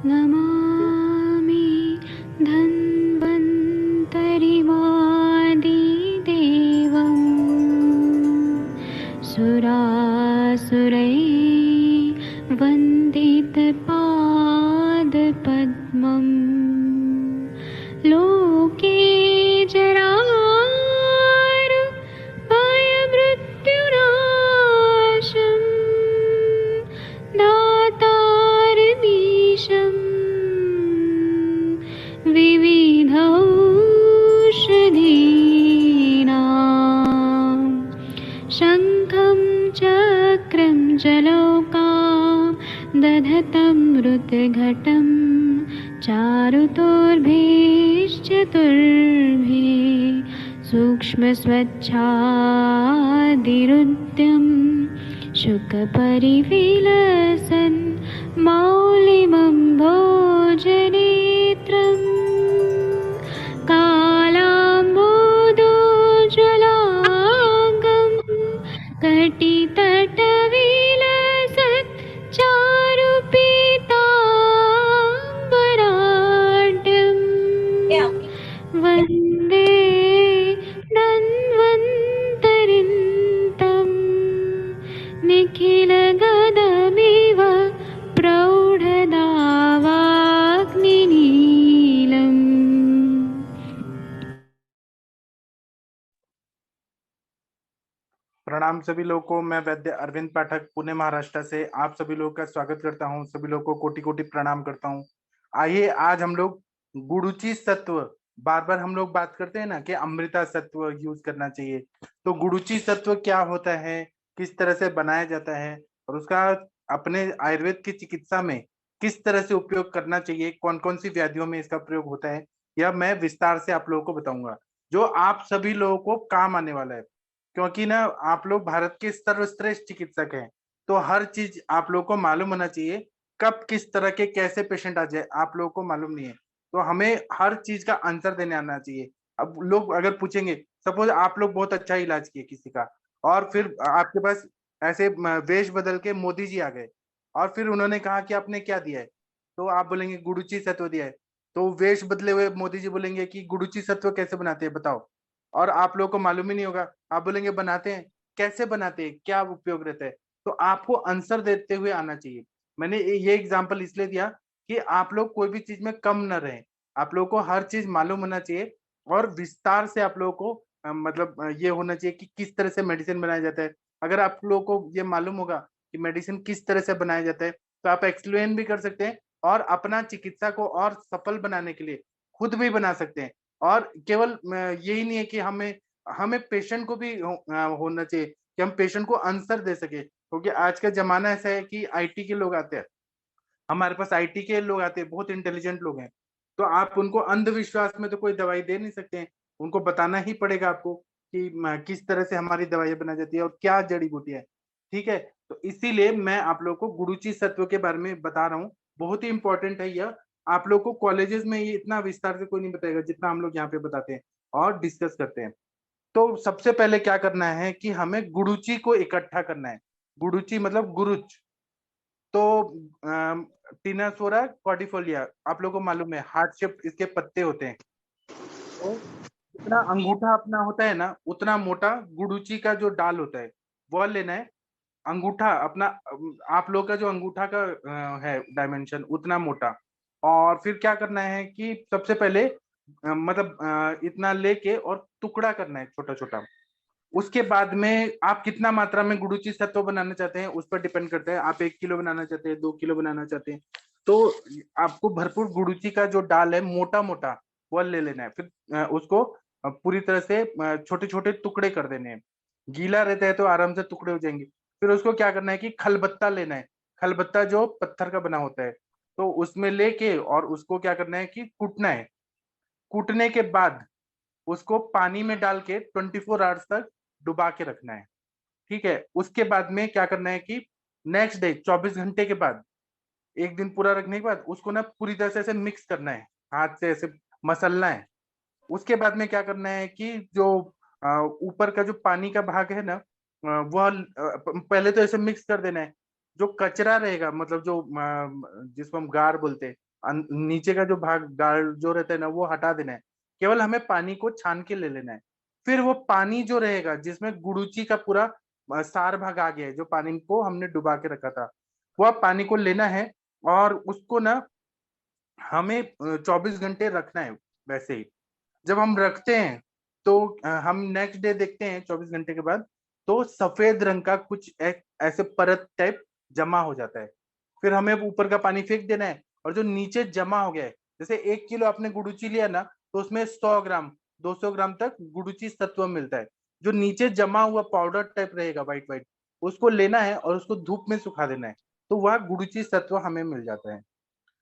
नमामि धन्वन्तरिमादिदेवम् सुरासुरैर्वन्दितपादपद्मम् लोके जरामृत्युनाशं दातारमीशं विविधौषधीनां शङ्खं चक्रं जलौकां दधतं मृतघटं चारुतोर्भिश्चतुर्भिः सूक्ष्मस्वच्छादिरुद्यं शुकपरिविलसन् मौलिमं भोजनेत्रं कालाम्बोदोज्ज्वलाङ्गं कटितटविलसत् चारुपीताम्बराढ्यं वन्दे धन्वन्तरिन्तं निखिलगदमिव प्रौढदावाग्निनीलम्। प्रणाम सभी लोगों को। मैं वैद्य अरविंद पाठक पुणे महाराष्ट्र से आप सभी लोगों का स्वागत करता हूं। सभी लोगों को कोटि कोटि प्रणाम करता हूं। आइए आज हम लोग गुरुचि सत्व, बार बार हम लोग बात करते हैं ना कि अमृता सत्व यूज करना चाहिए, तो गुरुचि सत्व क्या होता है, किस तरह से बनाया जाता है और उसका अपने आयुर्वेद की चिकित्सा में किस तरह से उपयोग करना चाहिए, कौन कौन सी व्याधियों में इसका प्रयोग होता है, यह मैं विस्तार से आप लोगों को बताऊंगा, जो आप सभी लोगों को काम आने वाला है। क्योंकि ना आप लोग भारत के सर्वश्रेष्ठ चिकित्सक हैं, तो हर चीज आप लोगों को मालूम होना चाहिए। कब किस तरह के कैसे पेशेंट आ जाए आप लोगों को मालूम नहीं है, तो हमें हर चीज का आंसर देने आना चाहिए। अब लोग अगर पूछेंगे, सपोज आप लोग बहुत अच्छा इलाज किए किसी का, और फिर आपके पास ऐसे वेश बदल के मोदी जी आ गए और फिर उन्होंने कहा कि आपने क्या दिया है, तो आप बोलेंगे गुरुचि सत्व दिया है। तो वेश बदले हुए मोदी जी बोलेंगे कि गुरुचि सत्व कैसे बनाते हैं बताओ, और आप लोगों को मालूम ही नहीं होगा। आप बोलेंगे बनाते हैं, कैसे बनाते हैं, क्या उपयोग रहता है, तो आपको आंसर देते हुए आना चाहिए। मैंने ये एग्जांपल इसलिए दिया कि आप लोग कोई भी चीज में कम न रहें, आप लोगों को हर चीज मालूम होना चाहिए और विस्तार से आप लोगों को मतलब ये होना चाहिए कि किस तरह से मेडिसिन बनाया जाता है। अगर आप लोगों को ये मालूम होगा कि मेडिसिन किस तरह से बनाया जाता है, तो आप एक्सप्लेन भी कर सकते हैं और अपना चिकित्सा को और सफल बनाने के लिए खुद भी बना सकते हैं। और केवल यही नहीं है कि हमें हमें पेशेंट को भी होना चाहिए कि हम पेशेंट को आंसर दे सके, क्योंकि आज का जमाना ऐसा है कि आईटी के लोग आते हैं, हमारे पास आईटी के लोग आते हैं, बहुत इंटेलिजेंट लोग हैं, तो आप उनको अंधविश्वास में तो कोई दवाई दे नहीं सकते हैं। उनको बताना ही पड़ेगा आपको कि किस तरह से हमारी दवाइयां बनाई जाती है और क्या जड़ी बूटियां है। ठीक है, तो इसीलिए मैं आप लोग को गुरुचि सत्व के बारे में बता रहा हूँ। बहुत ही इंपॉर्टेंट है यह। आप लोग को कॉलेजेस में ये इतना विस्तार से कोई नहीं बताएगा जितना हम लोग यहाँ पे बताते हैं और डिस्कस करते हैं। तो सबसे पहले क्या करना है कि हमें गुरुचि को इकट्ठा करना है। गुरुचि मतलब गुरुच। तो टीनासोरा कॉर्डिफोलिया आप लोगों को मालूम है, हार्ट शेप इसके पत्ते होते हैं। तो जितना अंगूठा अपना होता है ना, उतना मोटा गुडुची का जो डाल होता है वह लेना है। अंगूठा अपना आप लोग का जो अंगूठा का है डायमेंशन उतना मोटा। और फिर क्या करना है कि सबसे पहले मतलब इतना लेके और टुकड़ा करना है छोटा छोटा। उसके बाद में आप कितना मात्रा में गुड़ुची सत्व बनाना चाहते हैं उस पर डिपेंड करता है। आप 1 किलो बनाना चाहते हैं, 2 किलो बनाना चाहते हैं, तो आपको भरपूर गुड़ुची का जो डाल है मोटा मोटा वह ले लेना है। फिर उसको पूरी तरह से छोटे छोटे टुकड़े कर देने हैं। गीला रहता है तो आराम से टुकड़े हो जाएंगे। फिर उसको क्या करना है कि खलबत्ता लेना है। खलबत्ता जो पत्थर का बना होता है, तो उसमें लेके और उसको क्या करना है कि कूटना है। कूटने के बाद उसको पानी में डाल के 24 आवर्स तक डुबा के रखना है। ठीक है, उसके बाद में क्या करना है कि नेक्स्ट डे 24 घंटे के बाद, एक दिन पूरा रखने के बाद उसको ना पूरी तरह से ऐसे मिक्स करना है, हाथ से ऐसे मसलना है। उसके बाद में क्या करना है कि जो ऊपर का जो पानी का भाग है ना, वह पहले तो ऐसे मिक्स कर देना है। जो कचरा रहेगा मतलब जो जिसको हम गार बोलते हैं, नीचे का जो भाग गाल जो रहता है ना वो हटा देना है। केवल हमें पानी को छान के ले लेना है। फिर वो पानी जो रहेगा जिसमें गुड़ुची का पूरा सार भाग आ गया है, जो पानी को हमने डुबा के रखा था, वह पानी को लेना है और उसको ना हमें 24 घंटे रखना है। वैसे ही जब हम रखते हैं तो हम नेक्स्ट डे देखते हैं 24 घंटे के बाद, तो सफेद रंग का कुछ एक ऐसे परत टाइप जमा हो जाता है। फिर हमें ऊपर का पानी फेंक देना है और जो नीचे जमा हो गया है, जैसे 1 किलो आपने गुड़ुची लिया ना, तो उसमें 100 ग्राम 200 ग्राम तक गुड़ुची तत्व मिलता है। जो नीचे जमा हुआ पाउडर टाइप रहेगा व्हाइट व्हाइट, उसको लेना है और उसको धूप में सुखा देना है, तो वह गुड़ुची तत्व हमें मिल जाता है।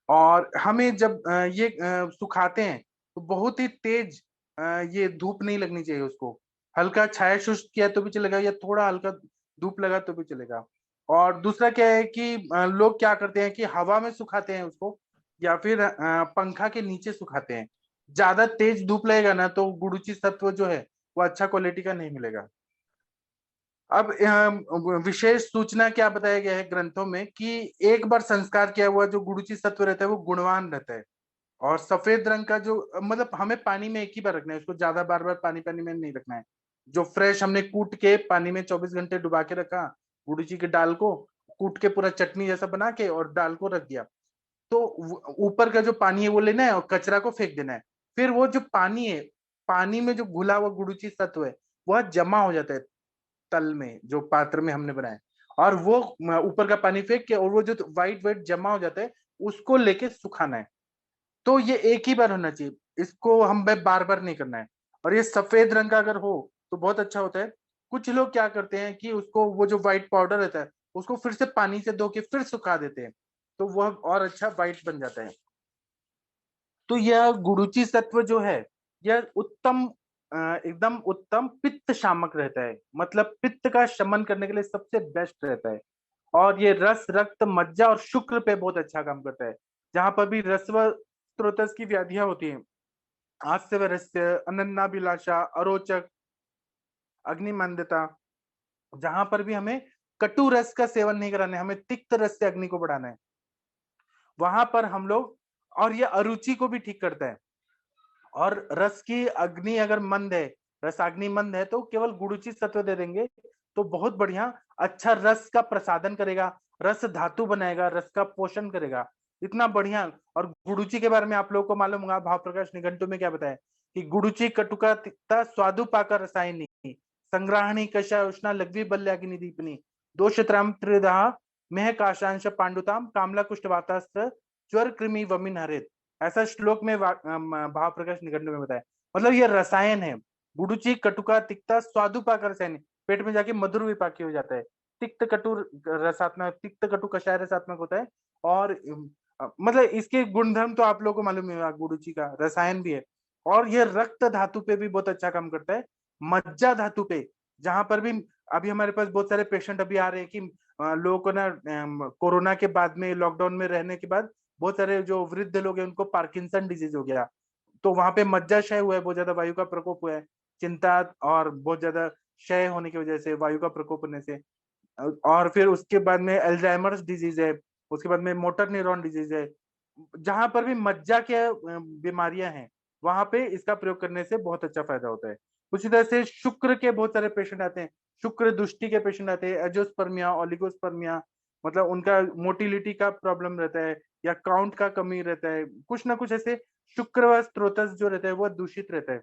और हमें जब ये सुखाते हैं तो बहुत ही तेज ये धूप नहीं लगनी चाहिए उसको। हल्का छाया शुष्क किया तो भी चलेगा, या थोड़ा हल्का धूप लगा तो भी चलेगा। और दूसरा क्या है कि लोग क्या करते हैं कि हवा में सुखाते हैं उसको, या फिर पंखा के नीचे सुखाते हैं। ज्यादा तेज धूप लगेगा ना तो गुड़ुची तत्व जो है वो अच्छा क्वालिटी का नहीं मिलेगा। अब विशेष सूचना क्या बताया गया है ग्रंथों में कि एक बार संस्कार किया हुआ जो गुरुची सत्व रहता है वो गुणवान रहता है। और सफेद रंग का जो मतलब हमें पानी में एक ही बार रखना है, उसको ज्यादा बार बार पानी पानी में नहीं रखना है। जो फ्रेश हमने कूट के पानी में 24 घंटे डुबा के रखा, गुड़ची के डाल को कूट के पूरा चटनी जैसा बना के और डाल को रख दिया, तो ऊपर का जो पानी है वो लेना है और कचरा को फेंक देना है। फिर वो जो पानी है, पानी में जो घुला हुआ गुड़ची तत्व है वह जमा हो जाता है तल में, जो पात्र में हमने बनाया, और वो ऊपर का पानी फेंक के और वो जो व्हाइट व्हाइट जमा हो जाता है उसको लेके सुखाना है। तो ये एक ही बार होना चाहिए, इसको हम बार बार नहीं करना है। और ये सफेद रंग का अगर हो तो बहुत अच्छा होता है। कुछ लोग क्या करते हैं कि उसको वो जो व्हाइट पाउडर रहता है उसको फिर से पानी से धो के फिर सुखा देते हैं, तो वह और अच्छा व्हाइट बन जाता है। तो यह गुरुची तत्व जो है यह उत्तम एकदम उत्तम पित्त शामक रहता है, मतलब पित्त का शमन करने के लिए सबसे बेस्ट रहता है। और ये रस रक्त मज्जा और शुक्र पे बहुत अच्छा काम करता है। जहां पर भी रस्व स्त्रोतस की व्याधियां होती हैं, हास्य वैरस्य अनन्नाभिलाषा अरोचक अग्निमंदता, जहां पर भी हमें कटु रस का सेवन नहीं कराना है, हमें तिक्त रस से अग्नि को बढ़ाना है, वहां पर हम लोग, और ये अरुचि को भी ठीक करता है। और रस की अग्नि अगर मंद है, रसाग्नि मंद है, तो केवल गुरुची तत्व दे देंगे तो बहुत बढ़िया अच्छा रस का प्रसादन करेगा, रस धातु बनाएगा, रस का पोषण करेगा, इतना बढ़िया। और गुरुची के बारे में आप लोगों को मालूम होगा, भाव प्रकाश निघंटु में क्या बताया कि गुरुची कटुका तिक्ता स्वादु पाका रसायनी संग्राहणी कषा उष्णा लघ्वी बल्याग्नि दीपनी दोषत्राम त्रिधा मेह काशांश पांडुताम कामला कुष्ठ वातास्त्र ज्वर कृमि वमिन हरित। ऐसा श्लोक में भाव प्रकाश निघंटु में बताया। मतलब ये रसायन है, गुडुची कटुका तिक्ता स्वादुपाक रसायन, पेट में जाके मधुर विपाकी हो जाता है। तिक्त कटु रसात्मक, तिक्त कटु कषाय रसात्मक होता है। और मतलब इसके गुणधर्म तो आप लोगों को मालूम है, गुडुची का रसायन भी है। और ये रक्त धातु पे भी बहुत अच्छा काम करता है, मज्जा धातु पे, जहां पर भी अभी हमारे पास बहुत सारे पेशेंट अभी आ रहे हैं कि लोगों को ना कोरोना के बाद में लॉकडाउन में रहने के बाद बहुत सारे जो वृद्ध लोग हैं उनको पार्किंसन डिजीज हो गया, तो वहां पे मज्जाशय हुआ है, बहुत ज्यादा वायु का प्रकोप हुआ है, चिंता और बहुत ज्यादा क्षय होने की वजह से, वायु का प्रकोप होने से। और फिर उसके बाद में अल्जाइमर्स डिजीज है, उसके बाद में मोटर न्यूरॉन डिजीज है। जहां पर भी मज्जा के बीमारियां हैं वहां पे इसका प्रयोग करने से बहुत अच्छा फायदा होता है। उसी तरह से शुक्र के बहुत सारे पेशेंट आते हैं, शुक्र दुष्टि के पेशेंट आते हैं, एजोस्पर्मिया ओलिगोस्पर्मिया, मतलब उनका मोटिलिटी का प्रॉब्लम रहता है या काउंट का कमी रहता है, कुछ ना कुछ ऐसे शुक्र व स्त्रोतस जो रहता है वह दूषित रहता है।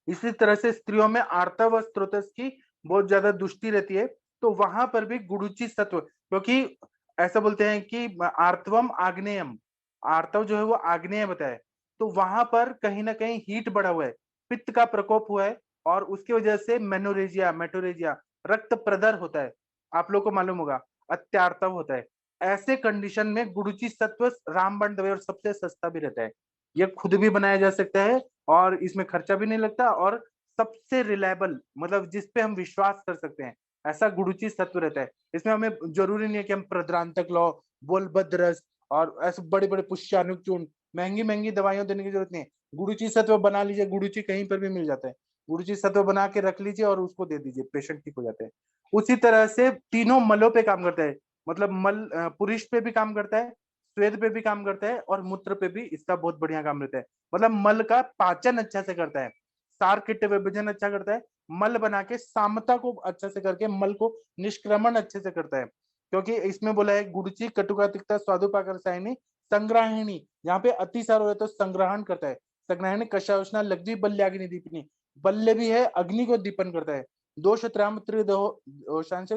इसी तरह से स्त्रियों में आर्तव व स्त्रोतस की बहुत ज्यादा दुष्टि रहती है, तो वहां पर भी गुरुची तत्व, क्योंकि ऐसा बोलते हैं कि आर्तवम आग्नेयम, आर्तव जो है वो आग्नेय बताए, तो वहां पर कहीं ना कहीं हीट बढ़ा हुआ है, पित्त का प्रकोप हुआ है, और उसकी वजह से मेनोरेजिया मेटोरेजिया रक्त प्रदर होता है, आप लोग को मालूम होगा, अत्यार्तव होता है। ऐसे कंडीशन में गुरुची सत्व रामबाण दवाई और सबसे सस्ता भी रहता है, ये खुद भी बनाया जा सकता है और इसमें खर्चा भी नहीं लगता, और सबसे रिलायबल, मतलब जिसपे हम विश्वास कर सकते हैं, ऐसा गुरुची सत्व रहता है। इसमें हमें जरूरी नहीं है कि हम प्रद्रांतक लो, बोलबद्ध रस और ऐसे बड़े बड़े पुष्यानुक चूर्ण, महंगी महंगी दवाइयां देने की जरूरत नहीं है। गुरुची सत्व बना लीजिए, गुरुची कहीं पर भी मिल जाता है, गुरुची सत्व बना के रख लीजिए और उसको दे दीजिए, पेशेंट ठीक हो जाते हैं। उसी तरह से तीनों मलों पे काम करता है, मतलब मल पुरुष पे भी काम करता है, स्वेद पे भी काम करता है और मूत्र पे भी इसका बहुत बढ़िया काम रहता है। मतलब मल का पाचन अच्छा से करता है, सार किट विभाजन अच्छा करता है, मल बना के सामता को अच्छा से करके मल को निष्क्रमण अच्छे से करता है। क्योंकि इसमें बोला है गुरुची कटुका तिक्ता स्वादुपाक रसायनी संग्राहिणी, यहाँ पे अतिसार हो तो संग्रहण करता है। संग्रहणी कषायोष्णा लग्जी बल्याग्नि दीपनी, बल्य भी है, अग्नि को दीपन करता है। दोष त्राम त्रिदोषांश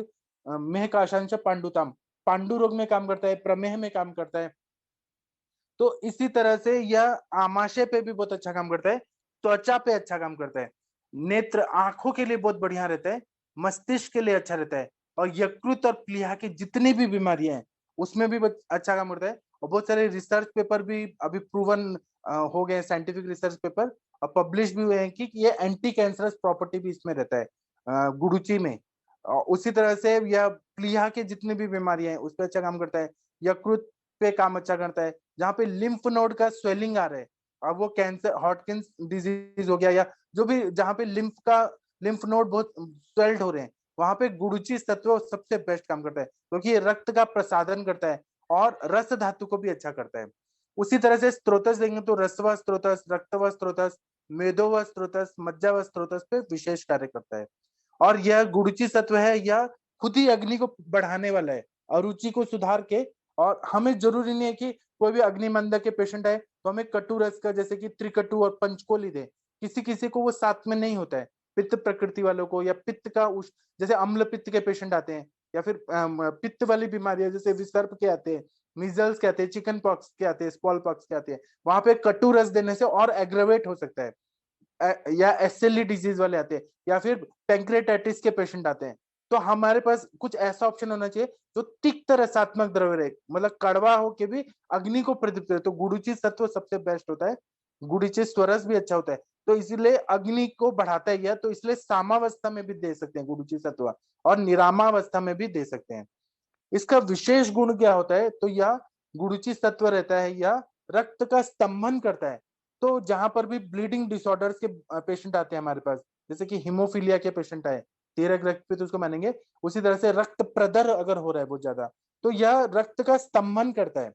मेह काशांश पांडुताम, पांडु रोग में काम करता है, प्रमेह में काम करता है। तो इसी तरह से यह आमाशय पे भी बहुत अच्छा काम करता है, त्वचा पे अच्छा काम करता है, नेत्र आंखों के लिए बहुत बढ़िया रहता है, मस्तिष्क के लिए अच्छा रहता है, और यकृत और प्लीहा की जितनी भी बीमारियां हैं उसमें भी अच्छा काम करता है। और बहुत सारे रिसर्च पेपर भी अभी प्रूवन हो गए, साइंटिफिक रिसर्च पेपर और पब्लिश भी हुए हैं कि ये एंटी कैंसरस प्रॉपर्टी भी इसमें रहता है गुडुची में। उसी तरह से यह प्लीहा की जितनी भी बीमारियां हैं उस पर अच्छा काम करता है, यकृत पे काम अच्छा करता है, जहाँ पे लिम्फ नोड का स्वेलिंग आ रहा है, अब वो कैंसर हॉटकिंस डिजीज हो गया या जो भी जहाँ पे लिम्फ नोड बहुत स्वेल्ड हो रहे हैं, वहां पे गुडुची तत्व सबसे बेस्ट काम करता है, क्योंकि ये रक्त का प्रसादन करता है और रस धातु को भी अच्छा करता है। उसी तरह से स्त्रोतस देंगे तो रसव स्त्रोतस, रक्तव स्त्रोतस, मेदोव स्त्रोतस, मज्जाव स्त्रोतस पे विशेष कार्य करता है। और यह गुरुची तत्व है, यह खुद ही अग्नि को बढ़ाने वाला है, अरुचि को सुधार के। और हमें जरूरी नहीं है कि कोई भी अग्निमंदक के पेशेंट है तो हमें कटु रस का जैसे कि त्रिकटु और पंचकोली दे, किसी किसी को वो साथ में नहीं होता है, पित्त प्रकृति वालों को या पित्त का उस जैसे अम्ल पित्त के पेशेंट आते हैं, या फिर पित्त वाली बीमारियां जैसे विसर्प के आते हैं, मीजल्स के आते हैं, चिकन पॉक्स के आते हैं, स्मॉल पॉक्स के आते हैं, वहां पे कटु रस देने से और एग्रेवेट हो सकता है। या एसएलई डिजीज वाले आते हैं, या फिर पेंक्रेटाइटिस के पेशेंट आते हैं, तो हमारे पास कुछ ऐसा ऑप्शन होना चाहिए जो तिक्त रसात्मक द्रव्य रहे, मतलब कड़वा होके भी अग्नि को प्रदीप्त करे, तो गुडुची तत्व सबसे बेस्ट होता है। गुडुची स्वरस भी अच्छा होता है, तो इसीलिए अग्नि को बढ़ाता है यह, तो इसलिए सामावस्था में भी दे सकते हैं गुडुची तत्व, और निरामावस्था में भी दे सकते हैं। इसका विशेष गुण क्या होता है, तो यह गुरुची तत्व रहता है, यह रक्त का स्तंभन करता है। तो जहां पर भी ब्लीडिंग डिसऑर्डर्स के पेशेंट आते हैं हमारे पास, जैसे कि हीमोफीलिया के पेशेंट आए, तेरह रक्त पे तो उसको मानेंगे, उसी तरह से रक्त प्रदर अगर हो रहा है बहुत ज्यादा, तो यह रक्त का स्तंभन करता है,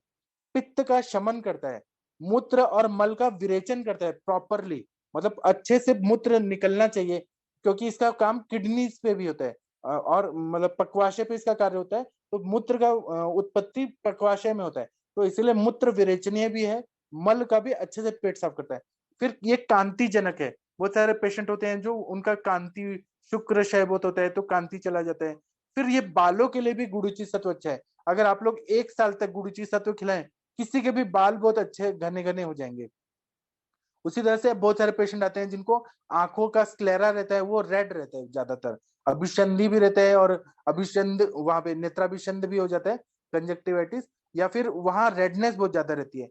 पित्त का शमन करता है, मूत्र और मल का विरेचन करता है प्रॉपरली, मतलब अच्छे से मूत्र निकलना चाहिए, क्योंकि इसका काम किडनीज पे भी होता है, और मतलब पक्वाशय पे इसका कार्य होता है, तो मूत्र का उत्पत्ति पक्वाशय में होता है, तो इसलिए मूत्र विरेचनीय भी है, मल का भी अच्छे से पेट साफ करता है। फिर ये कांतिजनक है, बहुत सारे पेशेंट होते हैं जो उनका कांति शुक्र क्षय बहुत होता है तो कांति चला जाता है। फिर ये बालों के लिए भी गुडुची सत्व अच्छा है, अगर आप लोग 1 साल तक गुडुची सत्व खिलाएं, किसी के भी बाल बहुत अच्छे घने घने हो जाएंगे। उसी तरह से बहुत सारे पेशेंट आते हैं जिनको आंखों का स्क्लेरा रहता है, वो रेड रहता है ज्यादातर, अभिसंधि भी रहता है, और अभिसंध वहां पे नेत्राभिसंध भी हो जाता है, कंजक्टिवाइटिस, या फिर वहां रेडनेस बहुत ज्यादा रहती है।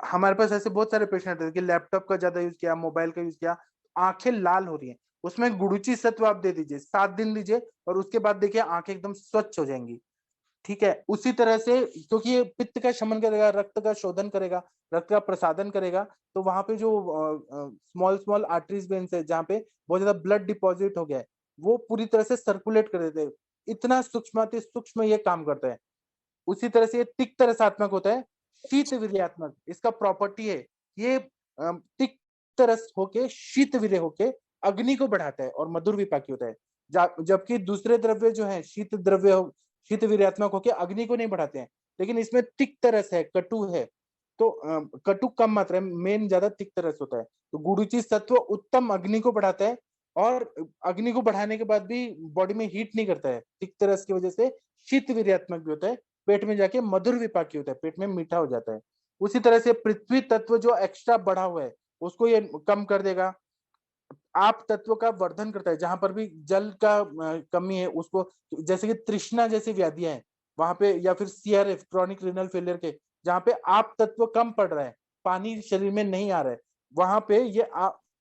हमारे पास ऐसे बहुत सारे पेशेंट आते हैं कि लैपटॉप का ज्यादा यूज किया, मोबाइल का यूज किया, आंखें लाल हो रही हैं, उसमें गुडुची सत्व आप दे दीजिए, 7 दिन दीजिए, और उसके बाद देखिए आंखें एकदम स्वच्छ हो जाएंगी। ठीक है, उसी तरह से क्योंकि ये पित्त का शमन करेगा, रक्त का शोधन करेगा, रक्त का प्रसादन करेगा, तो वहां पे जो स्मॉल स्मॉल आर्टरीज वेन्स है जहाँ पे बहुत ज्यादा ब्लड डिपॉजिट हो गया है, वो पूरी तरह से सर्कुलेट कर देते हैं, इतना सूक्ष्म अति सूक्ष्म ये काम करता है। उसी तरह से ये तिक्त रसात्मक होता है, शीत वीर्यात्मक इसका प्रॉपर्टी है, ये तिक्त रस होके शीत वीर्य होके अग्नि को बढ़ाता है और मधुर विपाकी होता है, जबकि दूसरे द्रव्य जो है शीत द्रव्य शीत वीर्यात्मक होकर अग्नि को नहीं बढ़ाते हैं, लेकिन इसमें तिक्त रस है, कटु है, तो कटु कम मात्रा में, मेन ज्यादा तिक्त रस होता है। तो गुरुची सत्व उत्तम अग्नि को बढ़ाता है, और अग्नि को बढ़ाने के बाद भी बॉडी में हीट नहीं करता है, तिक्त रस की वजह से शीत वीर्यात्मक भी होता है, पेट में जाके मधुर विपाकी होता है, पेट में मीठा हो जाता है। उसी तरह से पृथ्वी तत्व जो एक्स्ट्रा बढ़ा हुआ है उसको ये कम कर देगा, आप तत्व का वर्धन करता है, जहां पर भी जल का कमी है उसको, जैसे कि तृष्णा जैसी व्याधियां हैं वहां पे, या फिर सीआरएफ क्रॉनिक रीनल फेलियर के, जहां पे आप तत्व कम पड़ रहा है, पानी शरीर में नहीं आ रहा है, वहां पे ये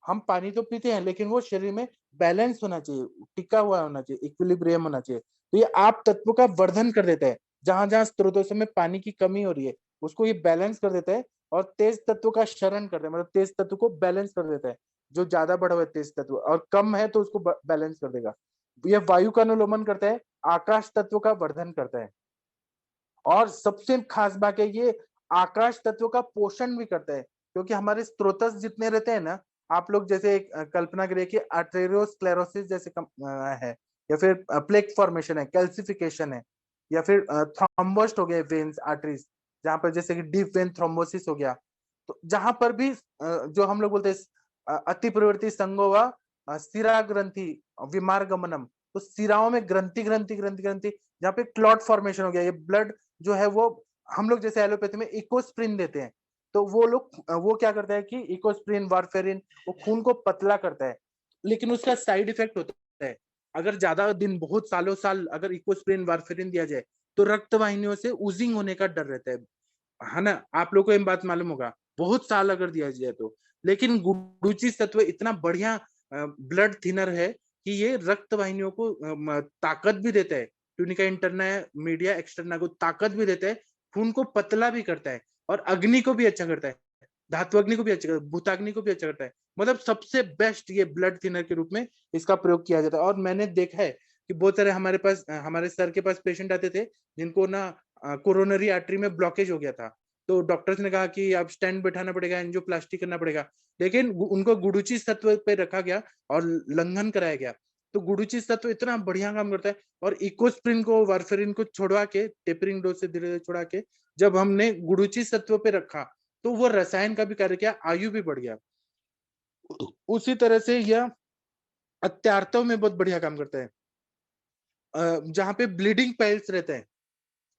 हम पानी तो पीते हैं लेकिन वो शरीर में बैलेंस होना चाहिए, टिका हुआ होना चाहिए, इक्विलिब्रियम होना चाहिए, तो ये आप तत्व का वर्धन कर देता है, जहां जहां स्त्रोतों में पानी की कमी हो रही है उसको ये बैलेंस कर देता है, और तेज तत्व का शरण करता है, मतलब तेज तत्व को बैलेंस कर देता है, जो ज्यादा बढ़ा हुआ है तेज तत्व और कम है तो उसको बैलेंस कर देगा। यह वायु का अनुलोमन करता है, आकाश तत्व का वर्धन करता है, और सबसे खास बात है ये आकाश तत्व का पोषण भी करता है, क्योंकि हमारे स्त्रोतस जितने रहते हैं ना, आप लोग जैसे एक कल्पना करिए कि आर्टेरियोस्क्लेरोसिस जैसे है, या फिर प्लेक फॉर्मेशन है, कैल्सिफिकेशन है, या फिर थ्रोम्बोस्ट हो गया वेन्स आर्टरीज, जहां पर जैसे कि डीप वेन थ्रोम्बोसिस हो गया। तो जहां पर भी जो हम लोग बोलते हैं अति प्रवृत्ति संगोवा सिरा ग्रंथि विमार्गमनम, तो सिराओं में ग्रंथि ग्रंथि ग्रंथि ग्रंथि, जहाँ पे क्लॉट फॉर्मेशन हो गया, ये ब्लड जो है वो, हम लोग जैसे एलोपैथी में इकोस्प्रिन देते हैं, तो वो क्या करता है कि इकोस्प्रिन वारफेरिन वो खून को पतला करता है, लेकिन उसका साइड इफेक्ट होता है। अगर ज्यादा दिन बहुत सालों साल अगर इकोस्प्रिन वारफेरिन दिया जाए तो रक्त वाहिनियों से उजिंग होने का डर रहता है ना। आप लोग को ये बात मालूम होगा, बहुत साल अगर दिया जाए तो। लेकिन गुडुचि तत्व इतना बढ़िया ब्लड थिनर है कि ये रक्त वाहिनियों को ताकत भी देता है, ट्यूनिका इंटरना मीडिया एक्सटर्ना को ताकत भी देता है, खून को पतला भी करता है, और अग्नि को भी अच्छा करता है, धातु अग्नि को भी अच्छा करता है, भूताग्नि को भी अच्छा करता है। मतलब सबसे बेस्ट ये ब्लड थिनर के रूप में इसका प्रयोग किया जाता है। और मैंने देखा है कि बहुत सारे हमारे पास हमारे सर के पास पेशेंट आते थे जिनको ना कोरोनरी आर्टरी में ब्लॉकेज हो गया था, तो डॉक्टर्स ने कहा कि अब स्टेंट बैठाना पड़ेगा, एंजियोप्लास्टी करना पड़ेगा, लेकिन उनको गुडुचि तत्व पे रखा गया और लंघन कराया गया। तो गुडुचि तत्व इतना बढ़िया काम करता है। और इकोस्प्रिन को वारफेरिन को छोड़वा के, टेपरिंग डोज से धीरे धीरे छोड़ा के जब हमने गुडुचि तत्व पे रखा, तो वो रसायन का भी कार्य किया, आयु भी बढ़ गया। उसी तरह से यह अत्यार्थों में बहुत बढ़िया काम करता है। जहां पे ब्लीडिंग पाइल्स रहते हैं,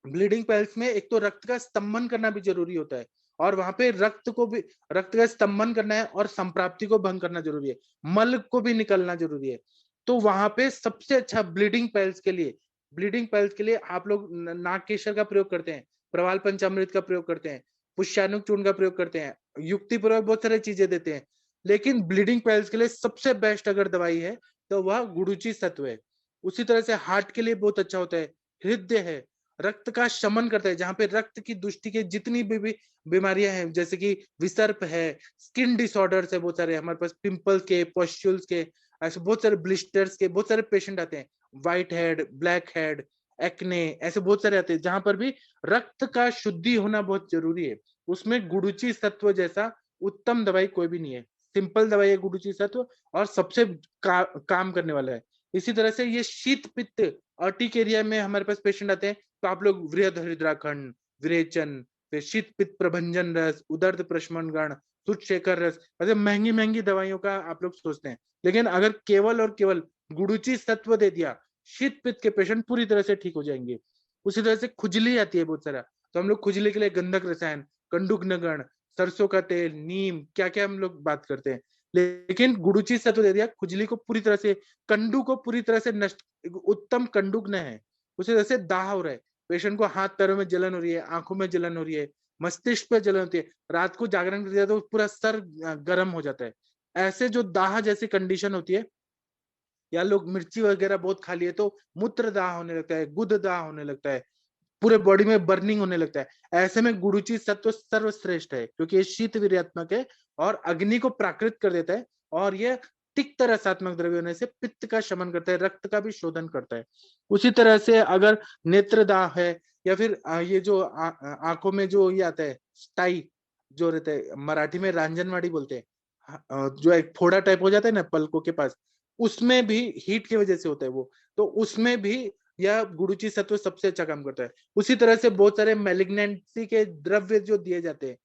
ब्लीडिंग पाइल्स में एक तो रक्त का स्तंभन करना भी जरूरी होता है, और वहां पे रक्त का स्तंभन करना है और संप्राप्ति को भंग करना जरूरी है, मल को भी निकलना जरूरी है। तो वहां पे सबसे अच्छा ब्लीडिंग पाइल्स के लिए आप लोग नागकेशर का प्रयोग करते हैं, प्रवाल पंचामृत का प्रयोग करते हैं, पुष्यानुक चूर्ण का प्रयोग करते हैं, युक्तिपूर्वक बहुत सारी चीजें देते हैं। लेकिन ब्लीडिंग पाइल्स के लिए सबसे बेस्ट अगर दवाई है तो वह गुडुचि तत्व है। उसी तरह से हार्ट के लिए बहुत अच्छा होता है, हृदय है, रक्त का शमन करता है, जहां पे रक्त की दुष्टि के जितनी भी बीमारियां हैं, जैसे कि विसर्प है, स्किन डिसऑर्डर्स है, बहुत सारे हमारे पास पिंपल्स के, पॉस्ट्यूल्स के, ऐसे बहुत सारे ब्लिस्टर्स के बहुत सारे पेशेंट आते हैं, white head, black head, acne, ऐसे बहुत सारे आते हैं, जहां पर भी रक्त का शुद्धि होना बहुत जरूरी है। उसमें गुडुचि तत्व जैसा उत्तम दवाई कोई भी नहीं है। सिंपल दवाई है गुडुचि तत्व, और सबसे काम करने वाला है। इसी तरह से ये शीत पित्त अर्टिकेरिया में हमारे पास पेशेंट आते हैं, तो आप लोग वृहद हरिद्राखंड, विरेचन, फिर शीत पित्त प्रभंजन रस, उदर्द प्रशमन गण, शेखर रस, ऐसे महंगी महंगी दवाइयों का आप लोग सोचते हैं, लेकिन अगर केवल और केवल गुडुचि तत्व दे दिया, शीत पित्त के पेशेंट पूरी तरह से ठीक हो जाएंगे। उसी तरह से खुजली आती है बहुत सारा, तो हम लोग खुजली के लिए गंधक रसायन, कंडुकनगण, सरसों का तेल, नीम, क्या क्या हम लोग बात करते हैं। लेकिन गुडुचि तत्व दे दिया, खुजली को पूरी तरह से, कंडू को पूरी तरह से नष्ट, उत्तम कंडुक न है। उसी तरह से दाह हो रहा है, पेशेंट को हाथ पैरों में जलन हो रही है, आंखों में जलन हो रही है, मस्तिष्क पे जलन होती है, रात को जागरण कर दिया तो पूरा सर गर्म हो जाता है, ऐसे जो दाह जैसी कंडीशन होती है, या लोग मिर्ची वगैरह बहुत खा लिए तो मूत्र दाह होने लगता है, गुद दाह होने लगता है, पूरे बॉडी में बर्निंग होने लगता है, ऐसे में गुडुचि तत्व सर्वश्रेष्ठ है, क्योंकि ये शीत वीर्यात्मक है और अग्नि को प्राकृत कर देता है, और ये तिक्त रसात्मक द्रव्य होने से पित्त का शमन करता है, रक्त का भी शोधन करता है। उसी तरह से अगर नेत्र दाह है, या फिर ये जो आंखों में जो ये आता है स्टाई, जो रहता है मराठी में रांजनवाड़ी बोलते हैं, जो एक फोड़ा टाइप हो जाता है ना पलकों के पास, उसमें भी हीट की वजह से होता है वो, तो उसमें भी यह गुडुचि तत्व सबसे अच्छा काम करता है। उसी तरह से बहुत सारे मेलिग्नेंसी के द्रव्य जो दिए जाते हैं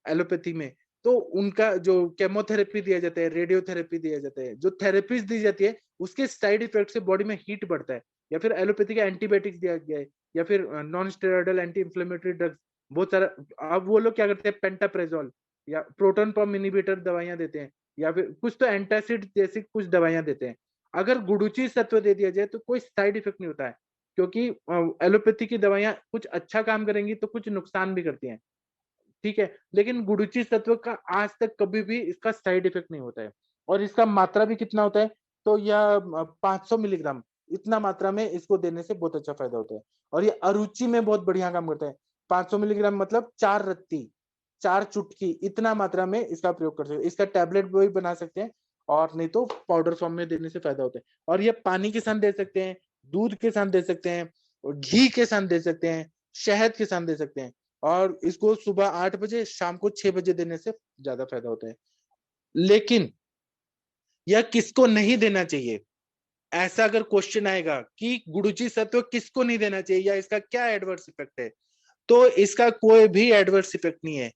एलोपैथी में, तो उनका जो केमोथेरेपी दिया जाता है, रेडियोथेरेपी दिया जाता है, जो थेरेपीज दी जाती है, उसके साइड इफेक्ट से बॉडी में हीट बढ़ता है, या फिर एलोपैथी का एंटीबायोटिक्स दिया गया है, या फिर non steroidal anti inflammatory drugs, बहुत सारा। अब वो लोग क्या करते हैं, पेंटाप्रेजोल या प्रोटॉन पंप इनिबिटर दवाइयां देते हैं, या फिर कुछ तो एंटासिड जैसी कुछ दवाइयां देते हैं। अगर गुडुचि तत्व दे दिया जाए तो कोई साइड इफेक्ट नहीं होता है, क्योंकि एलोपैथी की दवाइयां कुछ अच्छा काम करेंगी तो कुछ नुकसान भी करती हैं, ठीक है, लेकिन गुडुचि तत्व का आज तक कभी भी इसका साइड इफेक्ट नहीं होता है। और इसका मात्रा भी कितना होता है, तो यह 500 मिलीग्राम, इतना मात्रा में इसको देने से बहुत अच्छा फायदा होता है। और ये अरुचि में बहुत बढ़िया काम करता है। 500 मिलीग्राम मतलब 4 रत्ती, 4 चुटकी, इतना मात्रा में इसका प्रयोग कर सकते हैं। इसका टैबलेट भी बना सकते हैं, और नहीं तो पाउडर फॉर्म में देने से फायदा होता है। और ये पानी के साथ दे सकते हैं, दूध के साथ दे सकते हैं, और घी के साथ दे सकते हैं, शहद के साथ दे सकते हैं। और इसको सुबह 8 बजे शाम को 6 बजे देने से ज्यादा फायदा होता है। लेकिन यह किसको नहीं देना चाहिए, ऐसा अगर क्वेश्चन आएगा कि गुरुजी सत्व किसको नहीं देना चाहिए या इसका क्या एडवर्स इफेक्ट है, तो इसका कोई भी एडवर्स इफेक्ट नहीं है।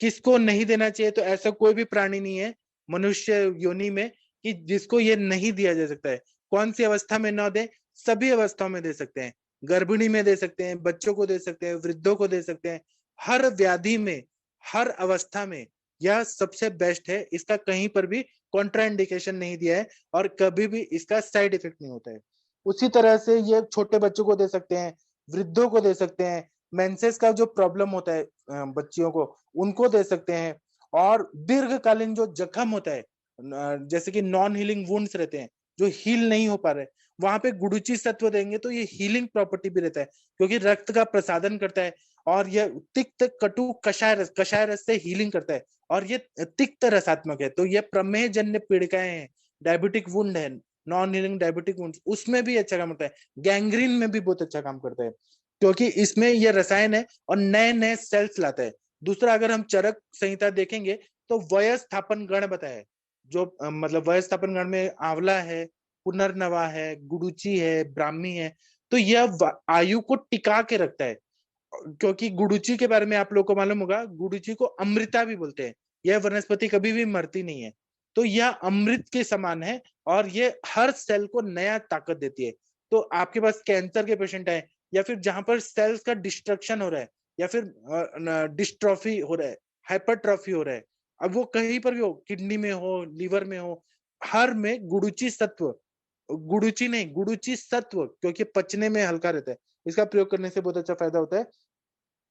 किसको नहीं देना चाहिए, तो ऐसा कोई भी प्राणी नहीं है मनुष्य योनि में कि जिसको ये नहीं दिया जा सकता है। कौन सी अवस्था में ना दे, सभी अवस्थाओं में दे सकते हैं। गर्भिणी में दे सकते हैं, बच्चों को दे सकते हैं, वृद्धों को दे सकते हैं। हर व्याधि में, हर अवस्था में यह सबसे बेस्ट है। इसका कहीं पर भी कॉन्ट्राइंडिकेशन नहीं दिया है और कभी भी इसका साइड इफेक्ट नहीं होता है। उसी तरह से ये छोटे बच्चों को दे सकते हैं, वृद्धों को दे सकते हैं, मेंसेस का जो प्रॉब्लम होता है बच्चियों को, उनको दे सकते हैं। और दीर्घकालीन जो जख्म होता है, जैसे कि नॉन हीलिंग वुंड्स रहते हैं जो हील नहीं हो पा रहे, वहां पे गुडुची सत्व देंगे तो ये हीलिंग प्रॉपर्टी भी रहता है, क्योंकि रक्त का प्रसादन करता है। और ये तिक्त कटु कषाय रस से हीलिंग करता है। और ये तिक्त रसात्मक है, तो ये प्रमेह जन्य पीड़िकाएं हैं, डायबिटिक वुंड है, नॉन हीलिंग डायबिटिक वुंड, उसमें भी अच्छा काम होता है। गैंग्रीन में भी बहुत अच्छा काम करता है, क्योंकि इसमें ये रसायन है और नए नए सेल्स लाता है। दूसरा, अगर हम चरक संहिता देखेंगे तो वयस्थापन गण बताया, जो मतलब वयस्थापन गण में आंवला है, पुनर्नवा है, गुडुची है, ब्राह्मी है। तो यह आयु को टिका के रखता है, क्योंकि गुडुची के बारे में आप लोग को मालूम होगा, गुडुची को अमृता भी बोलते हैं। यह वनस्पति कभी भी मरती नहीं है, तो यह अमृत के समान है और ये हर सेल को नया ताकत देती है। तो आपके पास कैंसर के पेशेंट है, या फिर जहां पर सेल्स का डिस्ट्रक्शन हो रहा है, या फिर डिस्ट्रॉफी हो रहा है, हाइपरट्रॉफी हो रहा है, अब वो कहीं पर भी हो, किडनी में हो, लीवर में हो, हर में गुडुची सत्व, गुडुची नहीं, गुडुची सत्व, क्योंकि पचने में हल्का रहता है, इसका प्रयोग करने से बहुत अच्छा फायदा होता है।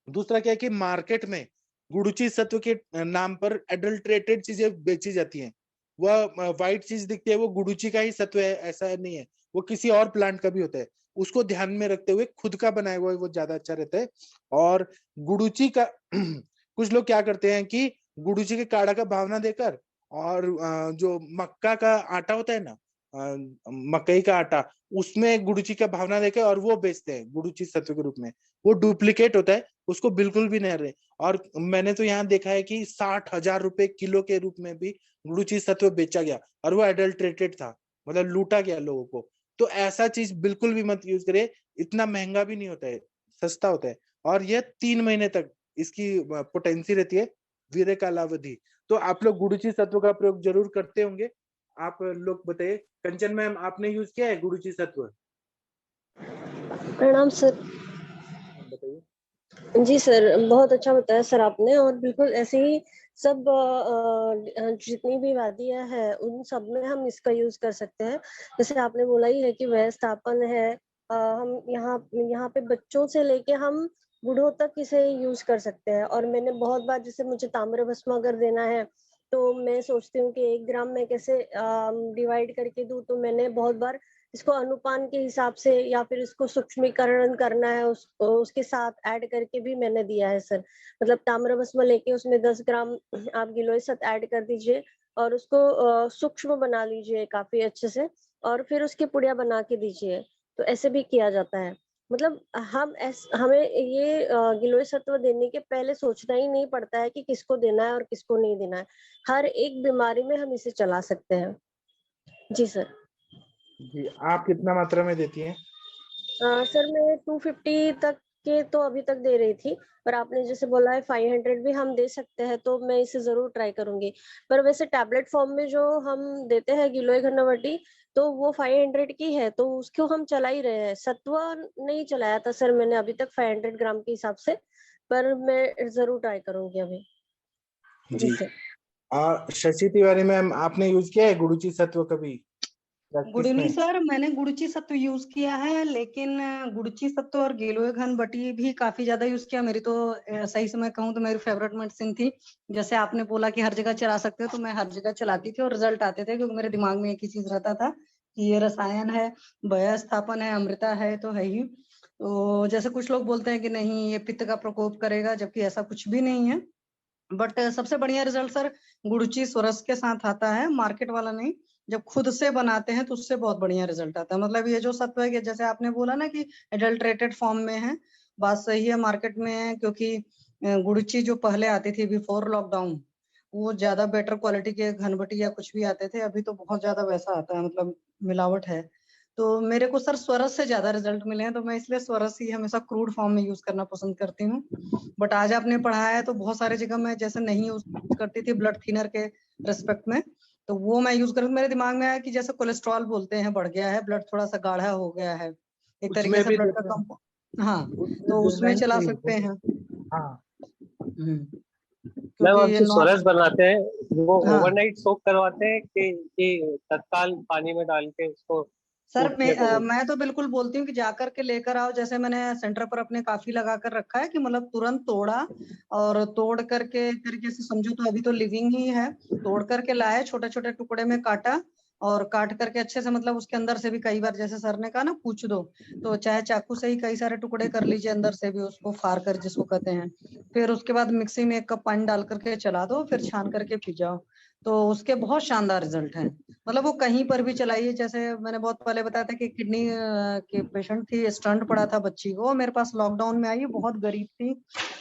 दूसरा क्या है कि मार्केट में गुडुची सत्व के नाम पर एडल्ट्रेटेड चीजें बेची जाती हैं। वह व्हाइट चीज दिखती है, वो गुडुची का ही सत्व है, ऐसा नहीं है, वो किसी और प्लांट का भी होता है। उसको ध्यान में रखते हुए खुद का बनाया हुआ वो ज्यादा अच्छा रहता है। और गुडुची का कुछ लोग क्या करते हैं कि गुडुची के काढ़ा का भावना देकर, और जो मक्का का आटा होता है ना, मकई का आटा, उसमें गुडुची का भावना देकर और वो बेचते हैं गुडुची सत्व के रूप में। वो डुप्लीकेट होता है, उसको बिल्कुल भी नहीं रहे। और मैंने तो यहाँ देखा है कि 60,000 रुपए किलो के रूप में भी गुडुची सत्व बेचा गया, और वो एडल्ट्रेटेड था, मतलब लूटा गया लोगों को। तो ऐसा चीज बिल्कुल भी मत यूज करे, इतना महंगा भी नहीं होता है, सस्ता होता है। और यह 3 महीने तक इसकी पोटेंसी रहती है, वीर्य कालावधि। तो आप लोग गुडुची सत्व का प्रयोग जरूर करते होंगे। आप लोग बताइए, कंचन मैम आपने यूज किया है गुडुची सत्व? प्रणाम सर। बताइए। जी सर, बहुत अच्छा बताया सर आपने। और बिल्कुल ऐसे ही सब जितनी भी वादियां हैं उन सब में हम इसका यूज कर सकते हैं। जैसे आपने बोला ही है कि व्यवस्थापन है, हम यहाँ पे बच्चों से लेके हम बूढ़ों तक इसे यूज कर सकते हैं। और मैंने बहुत बार, जैसे मुझे ताम्र भस्म अगर देना है तो मैं सोचती हूँ कि 1 ग्राम में कैसे डिवाइड करके दूं, तो मैंने बहुत बार इसको अनुपान के हिसाब से या फिर इसको सूक्ष्मीकरण करना है उसके साथ ऐड करके भी मैंने दिया है सर। मतलब ताम्र भस्म लेके उसमें 10 ग्राम आप गिलोय सत ऐड कर दीजिए और उसको सूक्ष्म बना लीजिए काफी अच्छे से, और फिर उसकी पुड़िया बना के दीजिए। तो ऐसे भी किया जाता है। मतलब हमें ये गिलोय सत्व देने के पहले सोचना ही नहीं पड़ता है कि किसको देना है और किसको नहीं देना है। हर एक बीमारी में हम इसे चला सकते हैं। जी सर। जी, आप कितना मात्रा में देती हैं? सर मैं 250 तक के तो अभी तक दे रही थी, पर आपने जैसे बोला है 500 भी हम दे सकते हैं, तो मैं इसे जरूर ट्राई करूंगी। पर वैसे टैबलेट फॉर्म में जो हम देते हैं गिलोय घनवटी, तो वो 500 की है, तो उसको हम चला ही रहे हैं। सत्व नहीं चलाया था सर मैंने अभी तक 500 ग्राम के हिसाब से, पर मैं जरूर ट्राई करूंगी अभी। जी जी। सर। शशि तिवारी मैम, आपने यूज किया है गुडुची सत्व कभी गुड प्रैक्टिस इवनिंग में? सर, मैंने गुड़ची सत्व यूज किया है, लेकिन गुड़ची सत्व और गिलोय घनवटी भी काफी ज्यादा यूज किया। मेरी तो सही से मैं कहूँ तो मेरी फेवरेट मेडिसिन थी। जैसे आपने बोला कि हर जगह चला सकते हो, तो मैं हर जगह चलाती थी और रिजल्ट आते थे, क्योंकि मेरे दिमाग में एक ही चीज रहता था कि ये रसायन है, व्यवस्थापन है, अमृता है, तो है ही। तो जैसे कुछ लोग बोलते हैं कि नहीं ये पित्त का प्रकोप करेगा, जबकि ऐसा कुछ भी नहीं है। बट सबसे बढ़िया रिजल्ट सर गुड़ची स्वरस के साथ आता है, मार्केट वाला नहीं। जब खुद से बनाते हैं तो उससे बहुत बढ़िया रिजल्ट आता है। मतलब ये जो सत्व है कि जैसे आपने बोला ना कि एडल्ट्रेटेड फॉर्म में है, बात सही है, मार्केट में है, क्योंकि गुड़ची जो पहले आती थी बिफोर लॉकडाउन, वो ज्यादा बेटर क्वालिटी के घनबटी या कुछ भी आते थे, अभी तो बहुत ज्यादा वैसा आता है, मतलब मिलावट है। तो मेरे को सर स्वरस से ज्यादा रिजल्ट मिले हैं, तो मैं इसलिए स्वरस ही हमेशा क्रूड फॉर्म में यूज करना पसंद करती हूँ। बट आज आपने पढ़ाया है तो बहुत सारी जगह मैं जैसे नहीं यूज करती थी ब्लड थिनर के रिस्पेक्ट में, तो वो मैं यूज कर, मेरे दिमाग में आया कि जैसे कोलेस्ट्रॉल बोलते हैं बढ़ गया है, ब्लड थोड़ा सा गाढ़ा हो गया है, एक तरीके उसमें से भी ब्लड का डिफरेंस, कम, हाँ, उसमें तो उसमें डिफरेंस चला नहीं सकते है। हैं। हाँ मैम, क्योंकि आप ये जो सोलस बनाते हैं वो हाँ ओवरनाइट सोक करवाते हैं कि तत्काल पानी में डाल के उसको सर, टूटने को बोलते मैं तो बिल्कुल बोलती हूँ कि जाकर के लेकर आओ। जैसे मैंने सेंटर पर अपने काफी लगा कर रखा है कि मतलब तुरंत तोड़ा और तोड़ करके एक तरीके से समझो तो अभी तो लिविंग ही है, तोड़ करके लाए, छोटे छोटे टुकड़े में काटा और काट करके अच्छे से, मतलब उसके अंदर से भी कई बार जैसे सर ने कहा ना पूछ दो, तो चाहे चाकू से ही कई सारे टुकड़े कर लीजिए अंदर से भी, उसको फाड़ कर जिसको कहते हैं। फिर उसके बाद मिक्सी में 1 कप पानी डाल करके चला दो, फिर छान करके पी जाओ, तो उसके बहुत शानदार रिजल्ट हैं। मतलब वो कहीं पर भी चलाइए। जैसे मैंने बहुत पहले बताया था कि किडनी के पेशेंट थी, स्टंट पड़ा था बच्ची को, मेरे पास लॉकडाउन में आई, बहुत गरीब थी,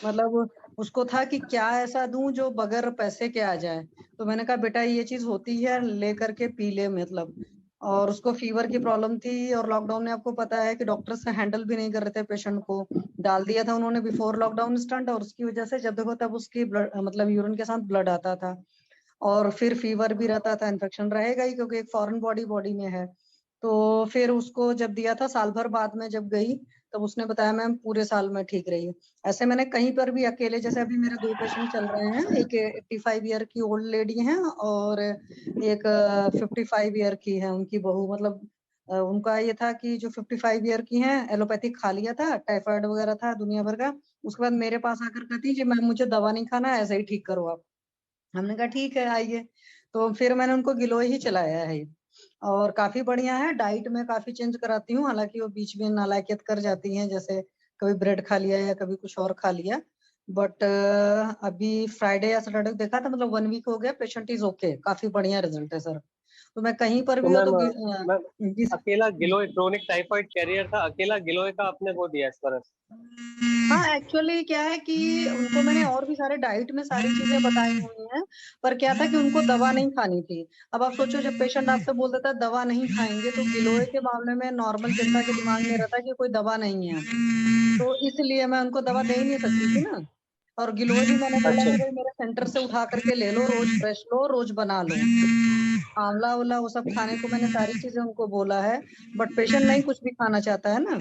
मतलब उसको था कि क्या ऐसा दूं जो बगैर पैसे के आ जाए, तो मैंने कहा बेटा ये चीज होती है, ले करके पी ले, मतलब। और उसको फीवर की प्रॉब्लम थी, और लॉकडाउन में आपको पता है कि डॉक्टर से हैंडल भी नहीं कर रहे थे पेशेंट को, डाल दिया था उन्होंने बिफोर लॉकडाउन स्टंट, और उसकी वजह से जब देखो तब उसकी ब्लड, मतलब यूरिन के साथ ब्लड आता था, और फिर फीवर भी रहता था, इन्फेक्शन रहेगा ही क्योंकि एक फॉरेन बॉडी बॉडी में है। तो फिर उसको जब दिया था, साल भर बाद में जब गई, तब उसने बताया मैम पूरे साल में ठीक रही। ऐसे मैंने कहीं पर भी अकेले, जैसे अभी मेरे 2 पेशेंट चल रहे हैं, एक 85 ईयर की ओल्ड लेडी है और एक 55 ईयर की है, उनकी बहू, मतलब उनका ये था कि जो 55 ईयर की है, एलोपैथिक खा लिया था, टाइफाइड वगैरह था दुनिया भर का, उसके बाद मेरे पास आकर कहती जी मैम मुझे दवा नहीं खाना, ऐसे ही ठीक करो आप। हमने कहा ठीक है आइए, तो फिर मैंने उनको गिलोय ही चलाया है, और काफी बढ़िया है। डाइट में काफी चेंज कराती हूँ, हालांकि वो बीच में नालायकियत कर जाती हैं, जैसे कभी ब्रेड खा लिया या कभी कुछ और खा लिया, बट अभी फ्राइडे या सैटरडे देखा था, मतलब 1 वीक हो गया, पेशेंट इज ओके, काफी बढ़िया रिजल्ट है सर। तो मैं कहीं पर तो भी हो मैम, तो मैम जिस अकेला गिलोय क्रोनिक टाइफाइड कैरियर था, अकेला गिलोय का आपने वो दिया इस पर? हाँ एक्चुअली क्या है कि उनको मैंने और भी सारे डाइट में सारी चीजें बताई हुई हैं, पर क्या था कि उनको दवा नहीं खानी थी। अब आप सोचो जब पेशेंट आपसे बोल देता है दवा नहीं खाएंगे, तो गिलोय के मामले में नॉर्मल जनता के दिमाग में रहता है कि कोई दवा नहीं है, तो इसलिए मैं उनको दवा दे ही नहीं सकती थी ना। और गिलोय भी मैंने बोला अच्छा। है भाई मेरे सेंटर से उठा करके ले लो, रोज फ्रेश लो, रोज बना लो, आंवला उवला वो सब खाने को मैंने सारी चीजें उनको बोला है, बट पेशेंट नहीं कुछ भी खाना चाहता है ना,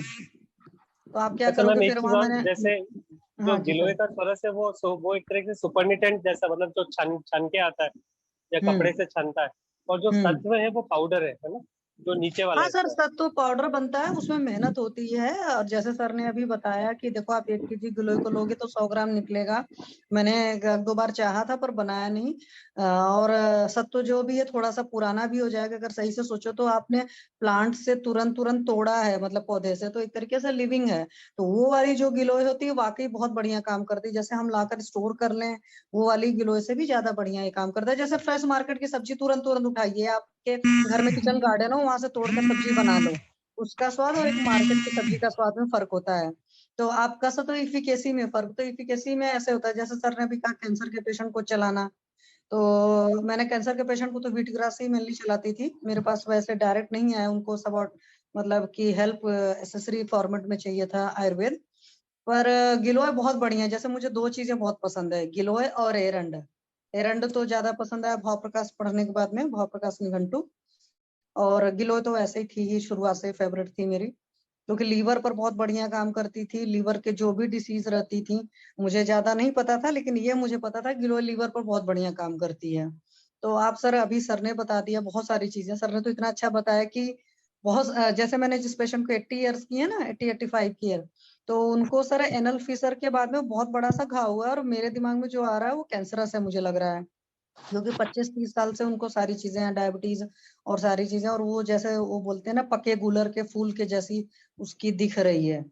तो आप क्या अच्छा करोगे, मैम, एक फिर चीज वहां और, मैंने। जैसे जो हाँ जी गिलोय सर। का फरस है वो एक तरह से सुपरनिटेंट जैसा, मतलब जो छन छन के आता है या हम्म कपड़े से छनता है, और जो हम्म सत्व है वो पाउडर है ना, जो नीचे वाला हाँ सर, हिस्सा है। सत्तू पाउडर बनता है, उसमें मेहनत होती है, और जैसे सर ने अभी बताया कि देखो आप 1 केजी गिलोय को लोगे तो 100 ग्राम निकलेगा। मैंने 1-2 बार चाहा था पर बनाया नहीं। और सत्तू जो भी है थोड़ा सा पुराना भी हो जाएगा, अगर सही से सोचो तो आपने प्लांट से तुरंत तुरंत तोड़ा है, मतलब पौधे से, तो एक तरीके से लिविंग है। तो वो वाली जो गिलोय होती है वाकई बहुत बढ़िया काम करती है, जैसे हम लाकर स्टोर कर लें, वो वाली गिलोय से भी ज्यादा बढ़िया ये काम करता है। जैसे फ्रेश मार्केट की सब्जी तुरंत तुरंत उठाइए, आपके घर में किचन गार्डन हो, वहां से तोड़कर सब्जी बना लो, उसका स्वाद और एक मार्केट की सब्जी का स्वाद में फर्क होता है। तो आपका सा तो इफिकेसी में फर्क, तो इफिकेसी में ऐसे होता है, जैसे सर ने भी कहा कैंसर के पेशेंट को चलाना, तो मैंने कैंसर के पेशेंट को तो व्हीट ग्रास ही मेनली चलाती थी, मेरे पास वैसे डायरेक्ट नहीं आया, उनको सब मतलब कि हेल्प एसेसरी फॉर्मेट में चाहिए था आयुर्वेद। पर गिलोय बहुत बढ़िया है। जैसे मुझे 2 चीजें बहुत पसंद है, गिलोय और एरंड। एरंड तो ज्यादा पसंद है भाव प्रकाश पढ़ने के बाद में, भाव प्रकाश निघंटू। और गिलोय तो ऐसे ही थी ही, शुरुआत से फेवरेट थी मेरी, क्योंकि लीवर पर बहुत बढ़िया काम करती थी, लीवर के जो भी डिसीज रहती थी, मुझे ज्यादा नहीं पता था, लेकिन ये मुझे पता था गिलोय लीवर पर बहुत बढ़िया काम करती है। तो आप सर, अभी सर ने बता दिया बहुत सारी चीजें, सर ने तो इतना अच्छा बताया कि बहुत जैसे मैंने जिस पेशेंट को 80 ईयर्स की है ना, 80-85 की है, तो उनको सर एनल फिशर के बाद में बहुत बड़ा सा घाव हुआ है, और मेरे दिमाग में जो आ रहा है वो कैंसरस है मुझे लग रहा है, क्योंकि 25-30 साल से उनको सारी चीजें हैं, डायबिटीज और सारी चीजें, और वो जैसे वो बोलते हैं ना पके गुलर के फूल के जैसी उसकी दिख रही है।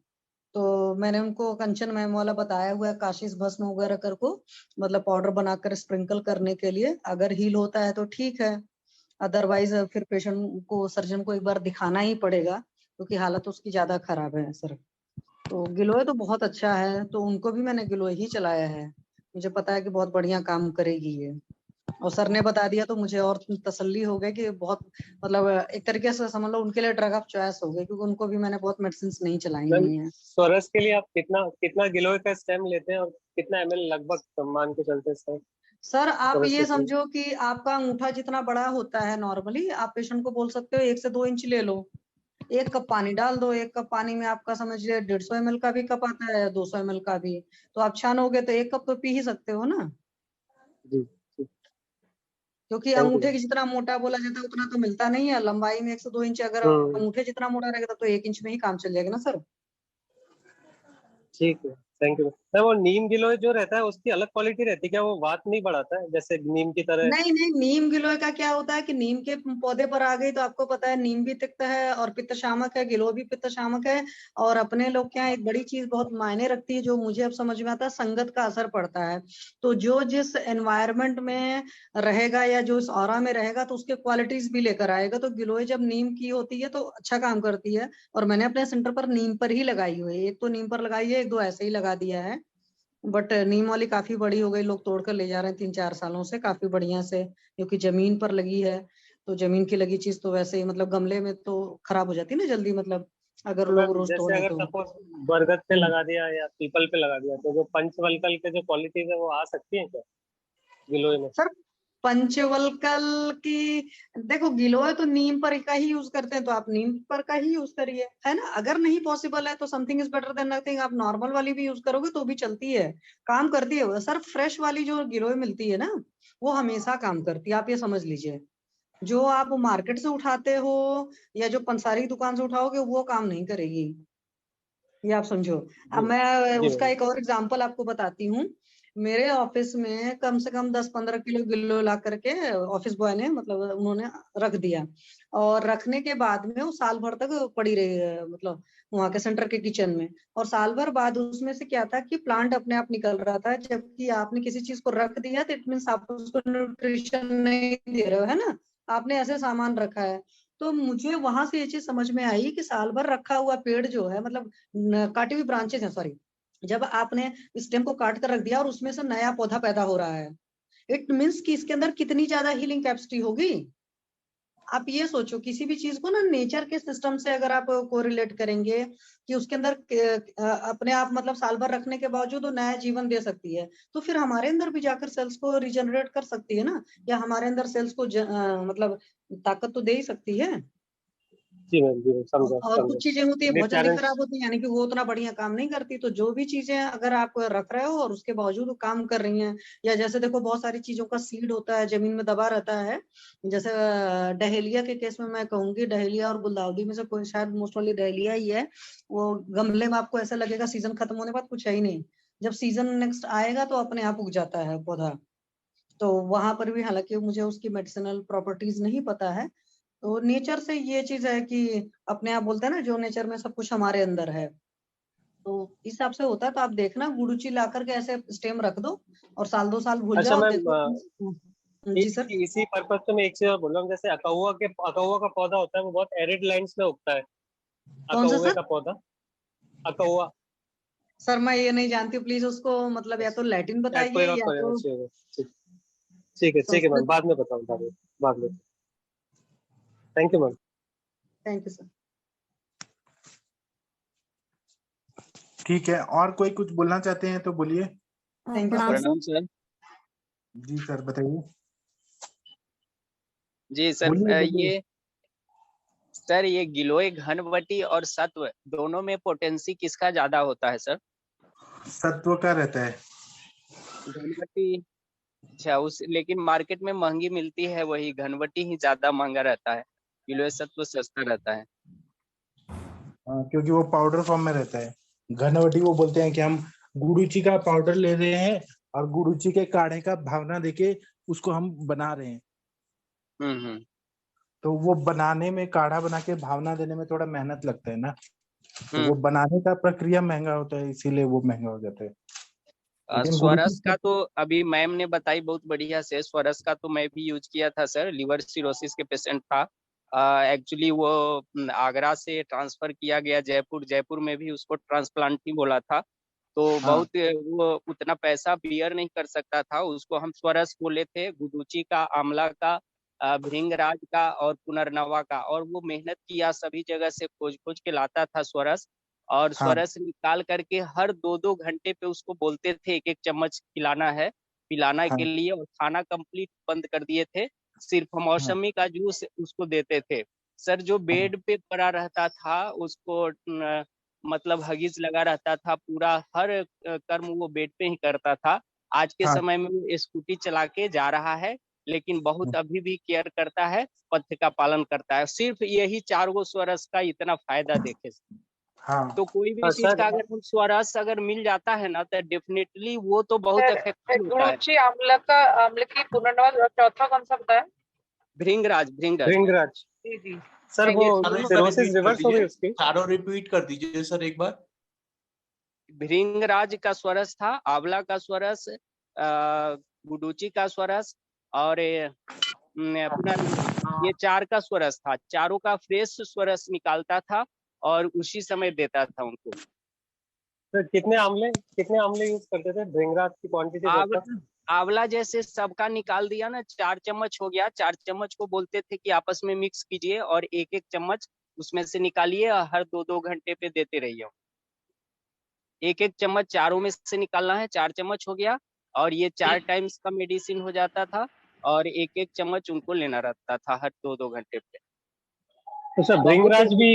तो मैंने उनको कंचन मैम वाला बताया हुआ है, काशीस भस्म वगैरह कर को, मतलब पाउडर बनाकर स्प्रिंकल करने के लिए, अगर हील होता है तो ठीक है, अदरवाइज फिर पेशेंट को, सर्जन को एक बार दिखाना ही पड़ेगा, क्योंकि हालत उसकी ज्यादा खराब है सर। तो गिलोय तो बहुत अच्छा है, तो उनको भी मैंने गिलोय ही चलाया है। मुझे पता है कि बहुत बढ़िया काम करेगी ये, और सर ने बता दिया तो मुझे और तसल्ली हो गई कि बहुत मतलब एक तरीके से समझ लो उनके लिए ड्रग ऑफ चॉइस हो गई, क्योंकि उनको भी मैंने बहुत मेडिसिन नहीं चलाई मैम हुई है। सोरस के लिए आप कितना कितना गिलोय का स्टेम लेते हैं और कितना ml लगभग मान के चलते हैं सर? सर आप सोरस ये के लिए समझो कि आपका अंगूठा जितना बड़ा होता है नॉर्मली, आप पेशेंट को बोल सकते हो 1 से 2 इंच ले लो, 1 कप पानी डाल दो, 1 कप पानी में आपका समझिए 150 ml का भी कप आता है, 200 ml का भी, तो आप छानोगे तो 1 कप तो पी ही सकते हो ना, जी जी। क्योंकि थैंक यू। अंगूठे की जितना मोटा बोला जाता है उतना तो मिलता नहीं है लंबाई में। 1 से 2 इंच अगर हम्म, अंगूठे जितना मोटा रहेगा तो 1 इंच में ही काम चल जाएगा ना सर। ठीक है, थैंक यू मैम। वो नीम गिलोय जो रहता है उसकी अलग क्वालिटी रहती है क्या? वो वात नहीं बढ़ाता है जैसे नीम की तरह? नहीं नहीं, नीम गिलोय का क्या होता है कि नीम के पौधे पर आ गई तो आपको पता है नीम भी तिक्त है और पित्त शामक है, गिलोय भी पित्त शामक है। और अपने लोग क्या है, एक बड़ी चीज बहुत मायने रखती है जो मुझे अब समझ में आता है, संगत का असर पड़ता है। तो जो जिस एनवायरमेंट में रहेगा या जो इस ऑरा में रहेगा तो उसके क्वालिटीज भी लेकर आएगा। तो गिलोय जब नीम की होती है तो अच्छा काम करती है, और मैंने अपने सेंटर पर नीम पर ही लगाई हुई है। एक तो नीम पर लगाई है, 1-2 ऐसे ही लगा दिया है, बट नीम वाली काफी बड़ी हो गई, लोग तोड़ कर ले जा रहे हैं 3-4 सालों से काफी बढ़िया से, क्योंकि जमीन पर लगी है। तो जमीन की लगी चीज तो वैसे ही मतलब गमले में तो खराब हो जाती है ना जल्दी, मतलब अगर तो लोग मैम रोज जैसे तोड़े अगर तो। सपोज बरगद पे हम्म। लगा दिया या पीपल पे लगा दिया तो जो पंचवल्कल के जो क्वालिटीज है वो आ सकती है क्या गिलोय में? सर पंचवल्कल की, देखो गिलोय तो नीम पर का ही यूज करते हैं, तो आप नीम पर का ही यूज करिए, है ना। अगर नहीं पॉसिबल है तो something is better than nothing, आप नॉर्मल वाली भी यूज करोगे तो भी चलती है, काम करती है वो। सर फ्रेश वाली जो गिलोय मिलती है ना वो हमेशा काम करती है, आप ये समझ लीजिए। जो आप मार्केट से उठाते हो या जो पंसारी की दुकान से उठाओगे वो काम नहीं करेगी, ये आप समझो। अब जी मैं जी उसका मैम। एक और एग्जांपल आपको बताती हूँ। मेरे ऑफिस में कम से कम 10-15 किलो गिल्लो ला करके ऑफिस बॉय ने मतलब उन्होंने रख दिया, और रखने के बाद में वो साल भर तक पड़ी रही मतलब वहां के सेंटर के किचन में। और साल भर बाद उसमें से क्या था कि प्लांट अपने आप निकल रहा था, जबकि आपने किसी चीज को रख दिया तो इट मीन्स आप उसको न्यूट्रिशन नहीं दे रहे हो, है ना। आपने ऐसे सामान रखा है। तो मुझे वहां से ये चीज समझ में आई कि साल भर रखा हुआ पेड़ जो है, मतलब काटी हुई ब्रांचेस हैं, सॉरी, जब आपने स्टेम को काट कर रख दिया और उसमें से नया पौधा पैदा हो रहा है, इट मीन्स कि इसके अंदर कितनी ज्यादा हीलिंग कैपेसिटी होगी। आप ये सोचो किसी भी चीज को ना नेचर के सिस्टम से अगर आप कोरिलेट करेंगे कि उसके अंदर अपने आप मतलब साल भर रखने के बावजूद वो नया जीवन दे सकती है, तो फिर हमारे अंदर भी जाकर सेल्स को रिजनरेट कर सकती है ना, या हमारे अंदर सेल्स को मतलब ताकत तो दे ही सकती है। जी मैम समझा और समझा। कुछ चीजें होती है ये बहुत जल्दी चैलेंज। खराब होती है, यानी कि वो उतना बढ़िया काम नहीं करती। तो जो भी चीजें अगर आप रख रहे हो और उसके बावजूद वो काम कर रही हैं, या जैसे देखो बहुत सारी चीजों का सीड होता है जमीन में दबा रहता है, जैसे डहेलिया के केस में मैं कहूंगी, डहेलिया और गुलदाउदी में से कोई शायद मोस्ट वाली डहेलिया ही है। वो गमले में आपको ऐसा लगेगा सीजन खत्म होने के बाद कुछ है ही नहीं, जब सीजन नेक्स्ट आएगा तो अपने आप उग जाता है पौधा। तो वहां पर भी हालांकि मुझे उसकी मेडिसिनल प्रॉपर्टीज नहीं पता है। तो नेचर से ये चीज है कि अपने आप बोलते हैं ना, जो नेचर में सब कुछ हमारे अंदर है, तो इस हिसाब से होता है। तो आप देखना गुड़ुची ला करके ऐसे स्टेम रख दो और साल 2 साल भूल अच्छा जाओ, मैम, देखो। जी सर। इसी पर्पज से मैं एक चीज और बोल रहा हूँ। जैसे अकहुआ का पौधा होता है वो बहुत एरिड लाइंस में उगता है। कौन सा अकहुए सर? का पौधा, अकहुआ। सर मैं ये नहीं जानती, प्लीज उसको मतलब या तो लैटिन बताइए एक्वेरा या तो ठीक। ठीक है मैम, संस्कृत। बाद में बताऊँ, बाद में। Thank you ma'am. Thank you sir. ठीक है, और कोई कुछ बोलना चाहते हैं तो बोलिए। Thank you sir. प्रणाम सर। जी सर बताइए। जी सर, बोलिए बोलिए। ये गिलोय घनवटी और सत्व दोनों में पोटेंसी किसका ज्यादा होता है सर? सत्व का रहता है। घनवटी। अच्छा, उस लेकिन मार्केट में महंगी मिलती है, वही घनवटी ही ज्यादा महंगा रहता है, गिलोय सत्व सस्ता रहता है। क्योंकि वो पाउडर फॉर्म में रहता है। घनवटी वो बोलते हैं कि हम गुड़ूची का पाउडर ले रहे हैं और गुड़ूची के काढ़े का भावना देके उसको हम बना रहे हैं। हम्म। तो वो बनाने में, काढ़ा बना के भावना देने में थोड़ा मेहनत लगता है ना, तो वो हम्म। बनाने का प्रक्रिया महंगा होता है, इसीलिए वो महंगा हो जाता है। लेकिन गुड़ूची स्वरस का तो अभी मैम ने बताई बहुत बढ़िया से, स्वरस का तो मैं भी यूज किया था सर, लिवर सिरोसिस के पेशेंट था, एक्चुअली वो आगरा से ट्रांसफर किया गया जयपुर, जयपुर में भी उसको ट्रांसप्लांट ही बोला था। तो हाँ। बहुत वो उतना पैसा बियर नहीं कर सकता था, उसको हम स्वरस बोले थे, गुडुची का, आंवला का, भृंगराज का और पुनर्नवा का। और वो मेहनत किया, सभी जगह से खोज खोज के लाता था स्वरस, और हाँ। स्वरस निकाल करके हर 2-2 घंटे पे उसको बोलते थे एक एक चम्मच खिलाना है, पिलाना के हाँ। लिए। और खाना कंप्लीट बंद कर दिए थे, सिर्फ मौसमी का जूस उसको देते थे। सर जो बेड पे पड़ा रहता था उसको मतलब हगीज लगा रहता था, पूरा हर कर्म वो बेड पे ही करता था। आज के हाँ। समय में वो स्कूटी चला के जा रहा है, लेकिन बहुत अभी भी केयर करता है, पथ्य का पालन करता है। सिर्फ यही 4 गो स्वरस का इतना फायदा देखे। हाँ। तो कोई भी चीज सर का अगर हम स्वरस अगर मिल जाता है ना, तो डेफिनेटली वो तो बहुत सर इफेक्टिव होता है। गुरुची आम्ल की पुनर्नवा चौथा कौन सा बताया? भृंगराज, भृंगराज। भृंगराज। जी जी। सर वो Thank you. सिरोसिस रिवर्स हो गई उसकी। चारों रिपीट कर दीजिए सर एक बार। भृंगराज का स्वरस था, आंवला का स्वरस, गुडुची का स्वरस और पुनर्नवा, ये 4 का स्वरस था। चारों का फ्रेश स्वरस निकालता था और उसी समय देता था उनको। सर कितने आमले यूज करते थे? भृंगराज की क्वांटिटी आंवला जैसे सबका निकाल दिया ना, 4 चम्मच हो गया, 4 चम्मच को बोलते थे कि आपस में मिक्स कीजिए और एक एक चम्मच उसमें से निकालिए, हर 2-2 घंटे पे देते रहिए। एक एक चम्मच चारों में से निकालना है, 4 चम्मच हो गया, और ये 4 टाइम्स का मेडिसिन हो जाता था, और एक एक चम्मच उनको लेना रहता था हर 2-2 घंटे पे। तो सर भृंगराज भी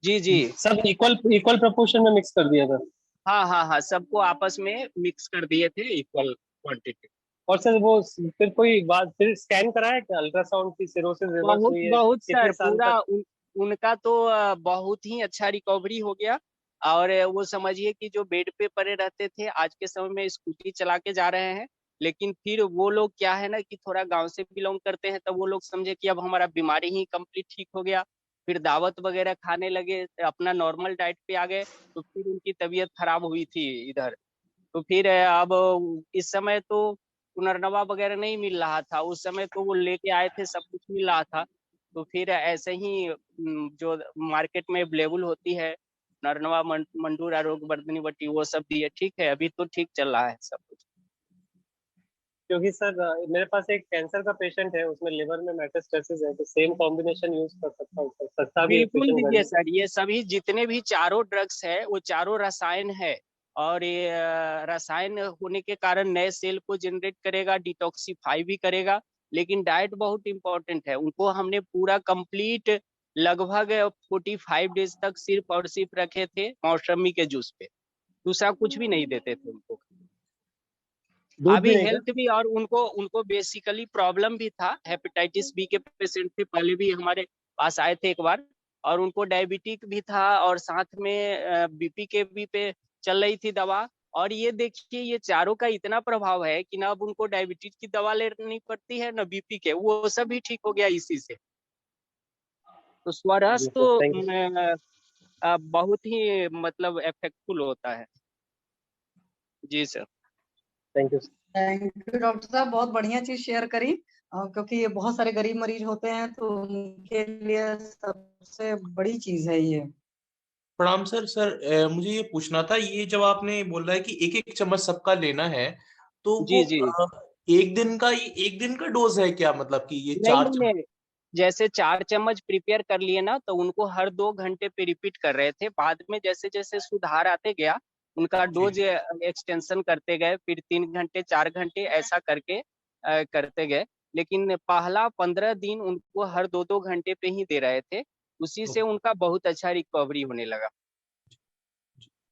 जी जी सब इक्वल प्रोपोर्शन में मिक्स कर दिया था? हाँ, सबको आपस में मिक्स कर दिए थे इक्वल क्वांटिटी। और सर वो फिर कोई बात फिर स्कैन कराया क्या, अल्ट्रासाउंड की सिरोसिस रिवर्स हुई है? बहुत कितने सर, साल पूरा तक? उनका तो बहुत ही अच्छा रिकवरी हो गया। और वो समझिए कि जो बेड पे पड़े रहते थे, आज के समय में स्कूटी चला के जा रहे हैं। लेकिन फिर वो लोग क्या है ना कि थोड़ा गांव से बिलोंग करते हैं, तब वो लोग समझे कि अब हमारा बीमारी ही कंप्लीट ठीक हो गया। फिर दावत वगैरह खाने लगे, अपना नॉर्मल डाइट पे आ गए, तो फिर उनकी तबीयत खराब हुई थी इधर। तो फिर अब इस समय तो पुनर्नवा वगैरह नहीं मिल रहा था, उस समय तो वो लेके आए थे, सब कुछ मिल रहा था। तो फिर ऐसे ही जो मार्केट में अवेलेबल होती है नरनवा, मंडूर, आरोग्य वर्धनी बटी, वो सब दिए। ठीक है, अभी तो ठीक चल रहा है सब कुछ। क्योंकि सर मेरे पास एक कैंसर का पेशेंट है, उसमें लिवर में मेटास्टेसिस है, तो सेम कॉम्बिनेशन यूज कर सकता हूँ सर? सस्ता भी है, बिल्कुल पेशेंट दीजिए गरीब। सर, ये सभी जितने भी चारों ड्रग्स है वो चारों रसायन है, और ये रसायन होने के कारण नए सेल को जनरेट करेगा, डिटॉक्सिफाई भी करेगा। लेकिन डाइट बहुत इंपॉर्टेंट है। उनको हमने पूरा कंप्लीट लगभग 45 डेज तक सिर्फ और सिर्फ रखे थे मौसमी के जूस पे, दूसरा कुछ भी नहीं देते थे उनको। दूध भी अभी नहीं था? हेल्थ भी, और उनको उनको बेसिकली प्रॉब्लम भी था, हेपेटाइटिस बी के पेशेंट थे, पहले भी हमारे पास आए थे एक बार। और उनको डायबिटिक भी था, और साथ में बीपी के भी पे चल रही थी दवा। और ये देखिए, ये चारों का इतना प्रभाव है कि ना अब उनको डायबिटीज की दवा लेनी पड़ती है, ना बीपी के, वो सब भी ठीक हो गया इसी से। तो स्वरस जी तो सर, थैंक यू। बहुत ही मतलब इफेक्टफुल होता है। जी sir. Thank you. Thank you doctor साहब, बहुत बढ़िया चीज शेयर करी। क्योंकि ये बहुत सारे गरीब मरीज होते हैं, तो उनके लिए सबसे बड़ी चीज है ये। प्रणाम सर। मुझे ये पूछना था, ये जब आपने बोला है कि एक एक चम्मच सबका लेना है, तो जी वो जी। एक दिन का डोज है क्या? मतलब कि ये नहीं 4 नहीं नहीं, जैसे 4 चम्मच प्रिपेयर कर लिए ना, तो उनको हर 2 घंटे पे रिपीट कर रहे थे। बाद में जैसे जैसे सुधार आते गया, उनका डोज एक्सटेंशन करते गए, फिर 3 घंटे 4 घंटे ऐसा करके करते गए। लेकिन पहला 15 दिन उनको हर 2-2 घंटे पे ही दे रहे थे, उसी से उनका बहुत अच्छा रिकवरी होने लगा।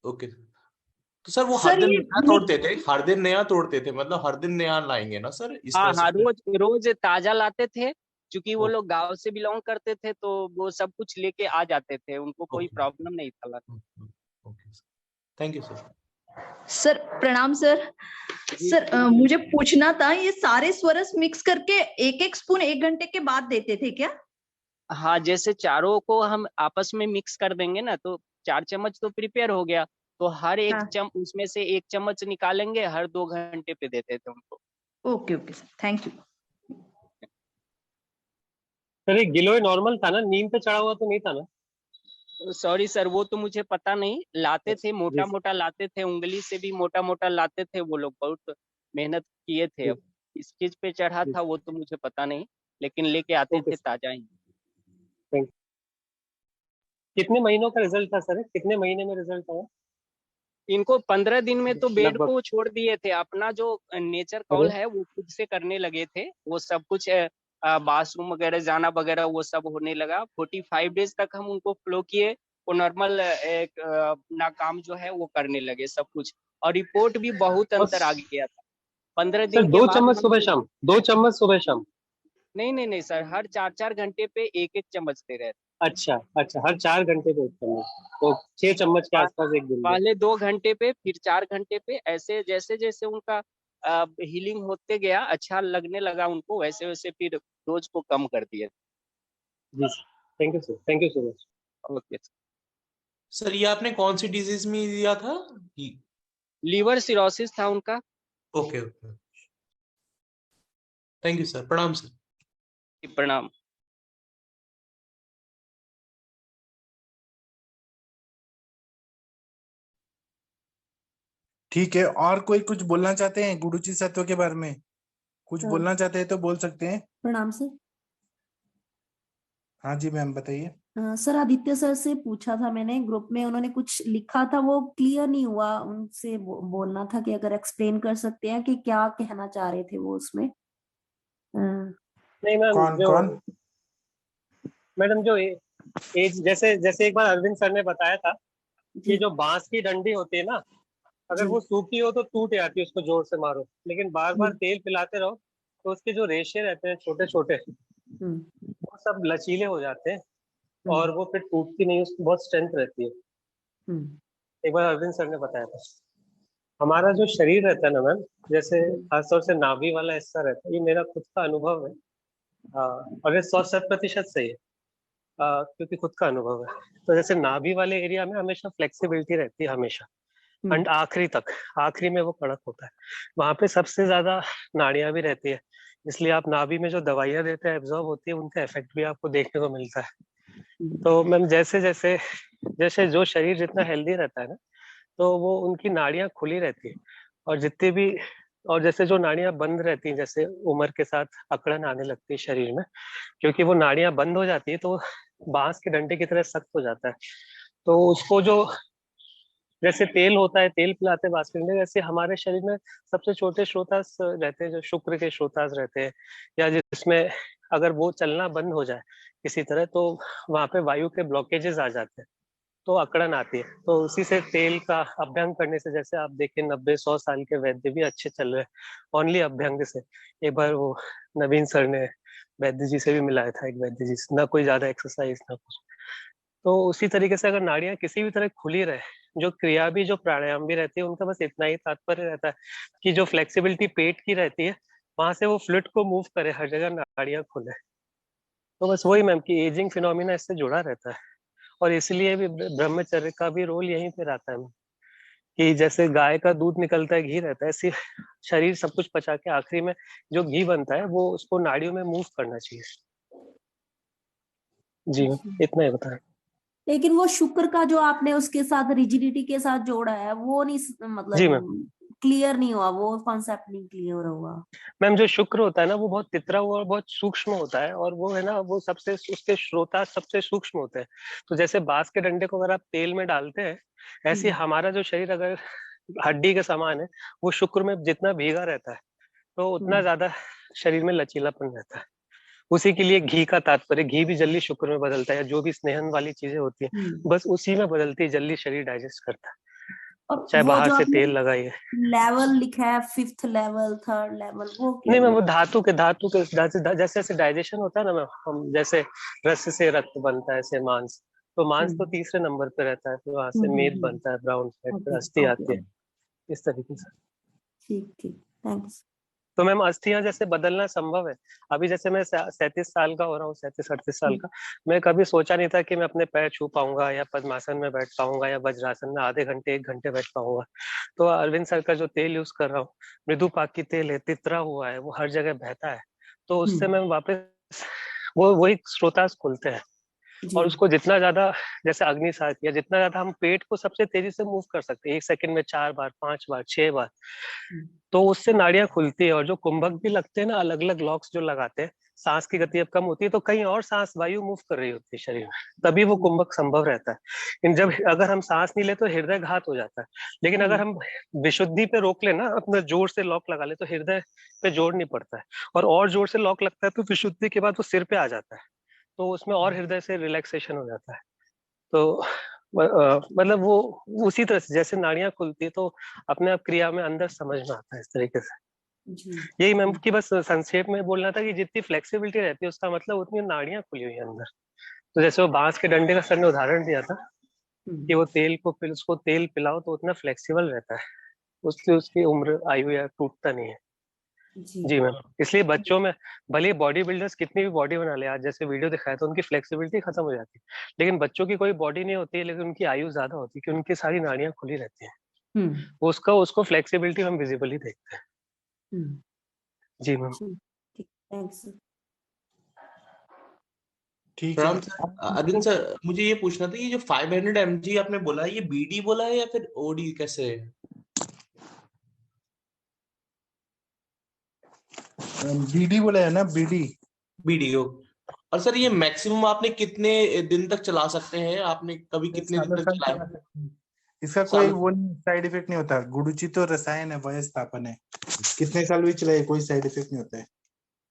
ओके। तो सर वो हर सर दिन ये नया तोड़ते थे, हर दिन नया तोड़ते थे, मतलब हर दिन नया लाएंगे ना सर, इस तरह हाँ, से? रोज रोज ताजा लाते थे, क्योंकि वो ओके। लोग गांव से बिलोंग करते थे, तो वो सब कुछ लेके आ जाते थे, उनको कोई ओके। प्रॉब्लम नहीं था। Okay sir, thank you sir. Sir प्रणाम सर। जी सर मुझे पूछना था, ये सारे स्वरस मिक्स करके एक एक स्पून 1 घंटे के बाद देते थे क्या? हाँ, जैसे चारों को हम आपस में मिक्स कर देंगे ना, तो 4 चम्मच तो प्रिपेयर हो गया, तो हर एक हाँ। उसमें से 1 चम्मच निकालेंगे, हर 2 घंटे पे देते थे उनको। Okay okay sir, thank you. Sir ये गिलोय नॉर्मल था ना, नीम पे चढ़ा हुआ तो नहीं था ना? सॉरी सर, वो तो मुझे पता नहीं। लाते थे मोटा जी मोटा लाते थे, उंगली से भी मोटा मोटा लाते थे वो लोग, बहुत मेहनत किए थे। जी अब किस चीज पे चढ़ा जी। था वो तो मुझे पता नहीं, लेकिन लेके आते ओके थे सर, ताजा ही। थैंक। कितने महीनों का रिजल्ट था सर? कितने महीने में रिजल्ट आया? इनको 15 दिन में तो बेड लगभग। को छोड़ दिए थे। अपना जो नेचर अरे कॉल है वो खुद से करने लगे थे, वो सब कुछ बाथरूम वगैरह जाना वगैरह वो सब होने लगा। 45 डेज तक हम उनको फ्लो किए, वो नॉर्मल एक अपना काम जो है वो करने लगे सब कुछ। और रिपोर्ट भी बहुत बस अंतर आ गया था। 15 सर, दिन के 2 चम्मच बाद हम सुबह शाम, 2 चम्मच सुबह शाम? नहीं नहीं नहीं सर, हर 4 4 घंटे पे एक एक चम्मच दे रहे थे। अच्छा अच्छा, हर 4 घंटे पे 1 चम्मच, तो 6 चम्मच के पा- आसपास एक दिन में। पहले 2 घंटे पे, फिर 4 घंटे पे, ऐसे जैसे जैसे उनका हीलिंग होते गया, अच्छा लगने लगा उनको, वैसे वैसे फिर डोज को कम कर दिए। जी sir, thank you sir, thank you so much. Okay. Sir ये आपने कौन सी डिजीज में दिया था? लीवर सिरोसिस था उनका। Okay okay, thank you sir, प्रणाम सर। प्रणाम। ठीक है, और कोई कुछ बोलना चाहते हैं गुरुजी सत्व के बारे में? कुछ हाँ। बोलना चाहते हैं तो बोल सकते हैं। प्रणाम सर। हाँ जी मैम, बताइए। सर आदित्य सर से पूछा था मैंने ग्रुप में, उन्होंने कुछ लिखा था वो क्लियर नहीं हुआ, उनसे बोलना था कि अगर एक्सप्लेन कर सकते हैं कि क्या कहना चाह रहे थे वो उसमें। नहीं मैम, कौन जो कौन? मैडम जो एज, जैसे जैसे एक बार अरविंद सर ने बताया था कि जी जो बांस की डंडी होती है ना, अगर जी वो सूखी हो तो टूट जाती है, उसको जोर से मारो, लेकिन बार बार जी। तेल पिलाते रहो तो उसके जो रेशे रहते हैं छोटे छोटे, हम्म वो सब लचीले हो जाते हैं और हम्म वो फिर टूटती नहीं, उसकी बहुत स्ट्रेंथ रहती है। हम्म एक बार अरविंद सर ने बताया था। हमारा जो शरीर रहता है ना मैम, जैसे खासतौर से नाभि वाला हिस्सा रहता है, ये मेरा खुद का अनुभव है। और ये 100% सही है, क्योंकि खुद का अनुभव है। तो जैसे नाभि वाले एरिया में हमेशा फ्लेक्सिबिलिटी रहती है, हमेशा एंड आखिरी तक, आखिरी में वो कड़क होता है। वहां पे सबसे ज्यादा नाड़ियां भी रहती है, इसलिए आप नाभि में जो दवाइयां देते हैं एब्जॉर्ब होती है, उनका इफेक्ट भी आपको देखने को मिलता है। तो मैम जैसे जैसे जैसे जो शरीर जितना हेल्दी रहता है ना, तो वो उनकी नाड़ियां खुली रहती है। और जितनी भी, और जैसे जो नाड़ियां बंद रहती हैं, जैसे उम्र के साथ अकड़न आने लगती है शरीर में, क्योंकि वो नाड़ियां बंद हो जाती है तो बांस के डंडे की तरह सख्त हो जाता है। तो उसको जो, जैसे तेल होता है, तेल पिलाते हैं बांस के डंडे, वैसे हमारे शरीर में सबसे छोटे श्रोतास रहते हैं, जो शुक्र के श्रोतास रहते हैं, या जिसमें अगर वो चलना बंद हो जाए किसी तरह, तो वहां पे वायु के ब्लॉकेजेस आ जाते हैं, तो अकड़न आती है। तो उसी से तेल का अभ्यंग करने से, जैसे आप देखें 90-100 साल के वैद्य भी अच्छे चल रहे हैं ओनली अभ्यंग से। एक बार वो नवीन सर ने वैद्य जी से भी मिलाया था, एक वैद्य जी से, ना कोई ज्यादा एक्सरसाइज ना कुछ। तो उसी तरीके से अगर नाड़ियां किसी भी तरह खुली रहे, जो क्रिया भी, जो प्राणायाम भी रहती है, उनका बस इतना ही तात्पर्य रहता है कि जो फ्लेक्सिबिलिटी पेट की रहती है, वहां से वो फ्लूइड को मूव करे, हर जगह नाड़ियां खुले। तो बस वही मैम कि एजिंग फिनोमिना इससे जुड़ा रहता है। और इसलिए भी ब्रह्मचर्य का भी रोल यहीं पे रहता है कि जैसे गाय का दूध निकलता है, घी रहता है, ऐसे शरीर सब कुछ पचा के आखिरी में जो घी बनता है वो उसको नाड़ियों में मूव करना चाहिए। जी इतना ही बताया। लेकिन वो शुक्र का जो आपने उसके साथ रिजिडिटी के साथ जोड़ा है वो नहीं, जी मैम। मतलब क्लियर नहीं हुआ, वो कॉन्सेप्ट नहीं क्लियर हुआ। मैम जो शुक्र होता है ना, वो बहुत तितरा हुआ और बहुत सूक्ष्म होता है, और वो है ना, वो सबसे, उसके श्रोता सबसे सूक्ष्म होते हैं। तो जैसे बांस के डंडे को अगर आप तेल में डालते हैं, ऐसे हमारा जो शरीर अगर हड्डी के समान है, वो शुक्र में जितना भीगा रहता है, तो उतना ज्यादा शरीर में लचीलापन रहता है। उसी के लिए घी का तात्पर्य, घी भी जल्दी शुक्र में बदलता है, जो भी स्नेहन वाली चीजें होती है बस उसी में बदलती है, जल्दी शरीर डाइजेस्ट करता है, और चाहे वो बाहर जो से आपने तेल लगाइए। लेवल लिखा है, 5th लेवल, 3rd लेवल, वो क्या नहीं मैम, है? वो धातु के जैसे जैसे डाइजेशन होता है ना मैम, हम जैसे रस से रक्त बनता है, ऐसे मांस, तो मांस तो तीसरे नंबर पे रहता है, फिर वहां से मेद बनता है, ब्राउन फैट, फिर ओके अस्थि ओके आती है, इस तरीके से। ठीक ठीक, थैंक्स। तो मैम अस्थियां जैसे बदलना संभव है। अभी जैसे मैं 37 साल का हो रहा हूँ, 37-38 साल का, मैं कभी सोचा नहीं था कि मैं अपने पैर छू पाऊंगा, या पद्मासन में बैठ पाऊंगा, या वज्रासन में आधे घंटे 1 घंटे बैठ पाऊंगा। तो अरविंद सर का जो तेल यूज कर रहा हूँ, मृदुपाकी तेल है, तितरा हुआ है, वो हर जगह बहता है, तो उससे मैं वापस वो वही स्रोतास खुलते हैं। जी। और उसको जितना ज्यादा, जैसे अग्निसार किया, जितना ज्यादा हम पेट को सबसे तेजी से मूव कर सकते हैं, 1 सेकंड में 4 बार, 5 बार, 6 बार, तो उससे नाड़ियां खुलती है। और जो कुंभक भी लगते हैं ना, अलग अलग लॉक्स जो लगाते हैं, सांस की गति अब कम होती है तो कहीं और सांस वायु मूव कर रही होती है शरीर में, तभी वो कुंभक संभव रहता है। लेकिन जब अगर हम सांस नहीं ले तो हृदय घात हो जाता है। लेकिन अगर हम विशुद्धि पे रोक ले ना, अपना जोर से लॉक लगा ले, तो हृदय पे जोर नहीं पड़ता है। और जोर से लॉक लगता है तो विशुद्धि के बाद वो सिर पे आ जाता है, तो उसमें और हृदय से रिलैक्सेशन हो जाता है। तो मतलब वो उसी तरह से जैसे नाड़ियां खुलती है तो अपने आप क्रिया में अंदर समझ में आता है इस तरीके से। जी। यही मैम की बस संक्षेप में बोलना था कि जितनी फ्लेक्सिबिलिटी रहती है उसका मतलब उतनी नाड़ियां खुली हुई है अंदर। तो जैसे वो बांस के डंडे का सर ने उदाहरण दिया था कि वो तेल को फिर उसको तेल पिलाओ तो उतना फ्लेक्सिबल रहता है, उसकी उम्र आयु या टूटता नहीं है। जी मैम, इसलिए बच्चों में भले बॉडी बिल्डर्स कितनी भी बॉडी बना ले, आज जैसे वीडियो दिखाया तो उनकी फ्लेक्सिबिलिटी खत्म हो जाती है, लेकिन बच्चों की कोई बॉडी नहीं होती है लेकिन उनकी आयु ज्यादा होती है क्योंकि उनकी सारी नाड़ियां खुली रहती हैं। उसको फ्लेक्सिबिलिटी हम विजिबली देखते हैं। जी मैम। थैंक्स। ठीक है। प्रणाम सर। अरविंद सर, मुझे ये पूछना था, ये जो 500 mg आपने बोला, ये बीडी बोला है या फिर ओडी, कैसे है? बीडी बोला है ना, बीडी। बीडी हो। और सर ये मैक्सिमम आपने कितने दिन तक चला सकते हैं? आपने कभी कितने दिन तक चलाया? इसका कोई वो साइड इफेक्ट नहीं होता। गुडुचि तो रसायन है, वयस्थापन है, कितने साल भी चलाए कोई साइड इफेक्ट नहीं होता है।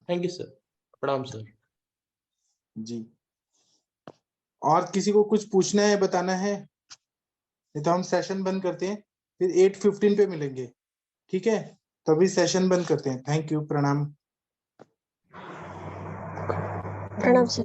Thank you sir. प्रणाम सर। जी, और किसी को कुछ पूछना है, बताना है? नहीं तो हम सेशन बंद करते हैं, फिर 8:15 पे मिलेंगे। ठीक है, तो अभी सेशन बंद करते हैं। Thank you. प्रणाम। प्रणाम सर।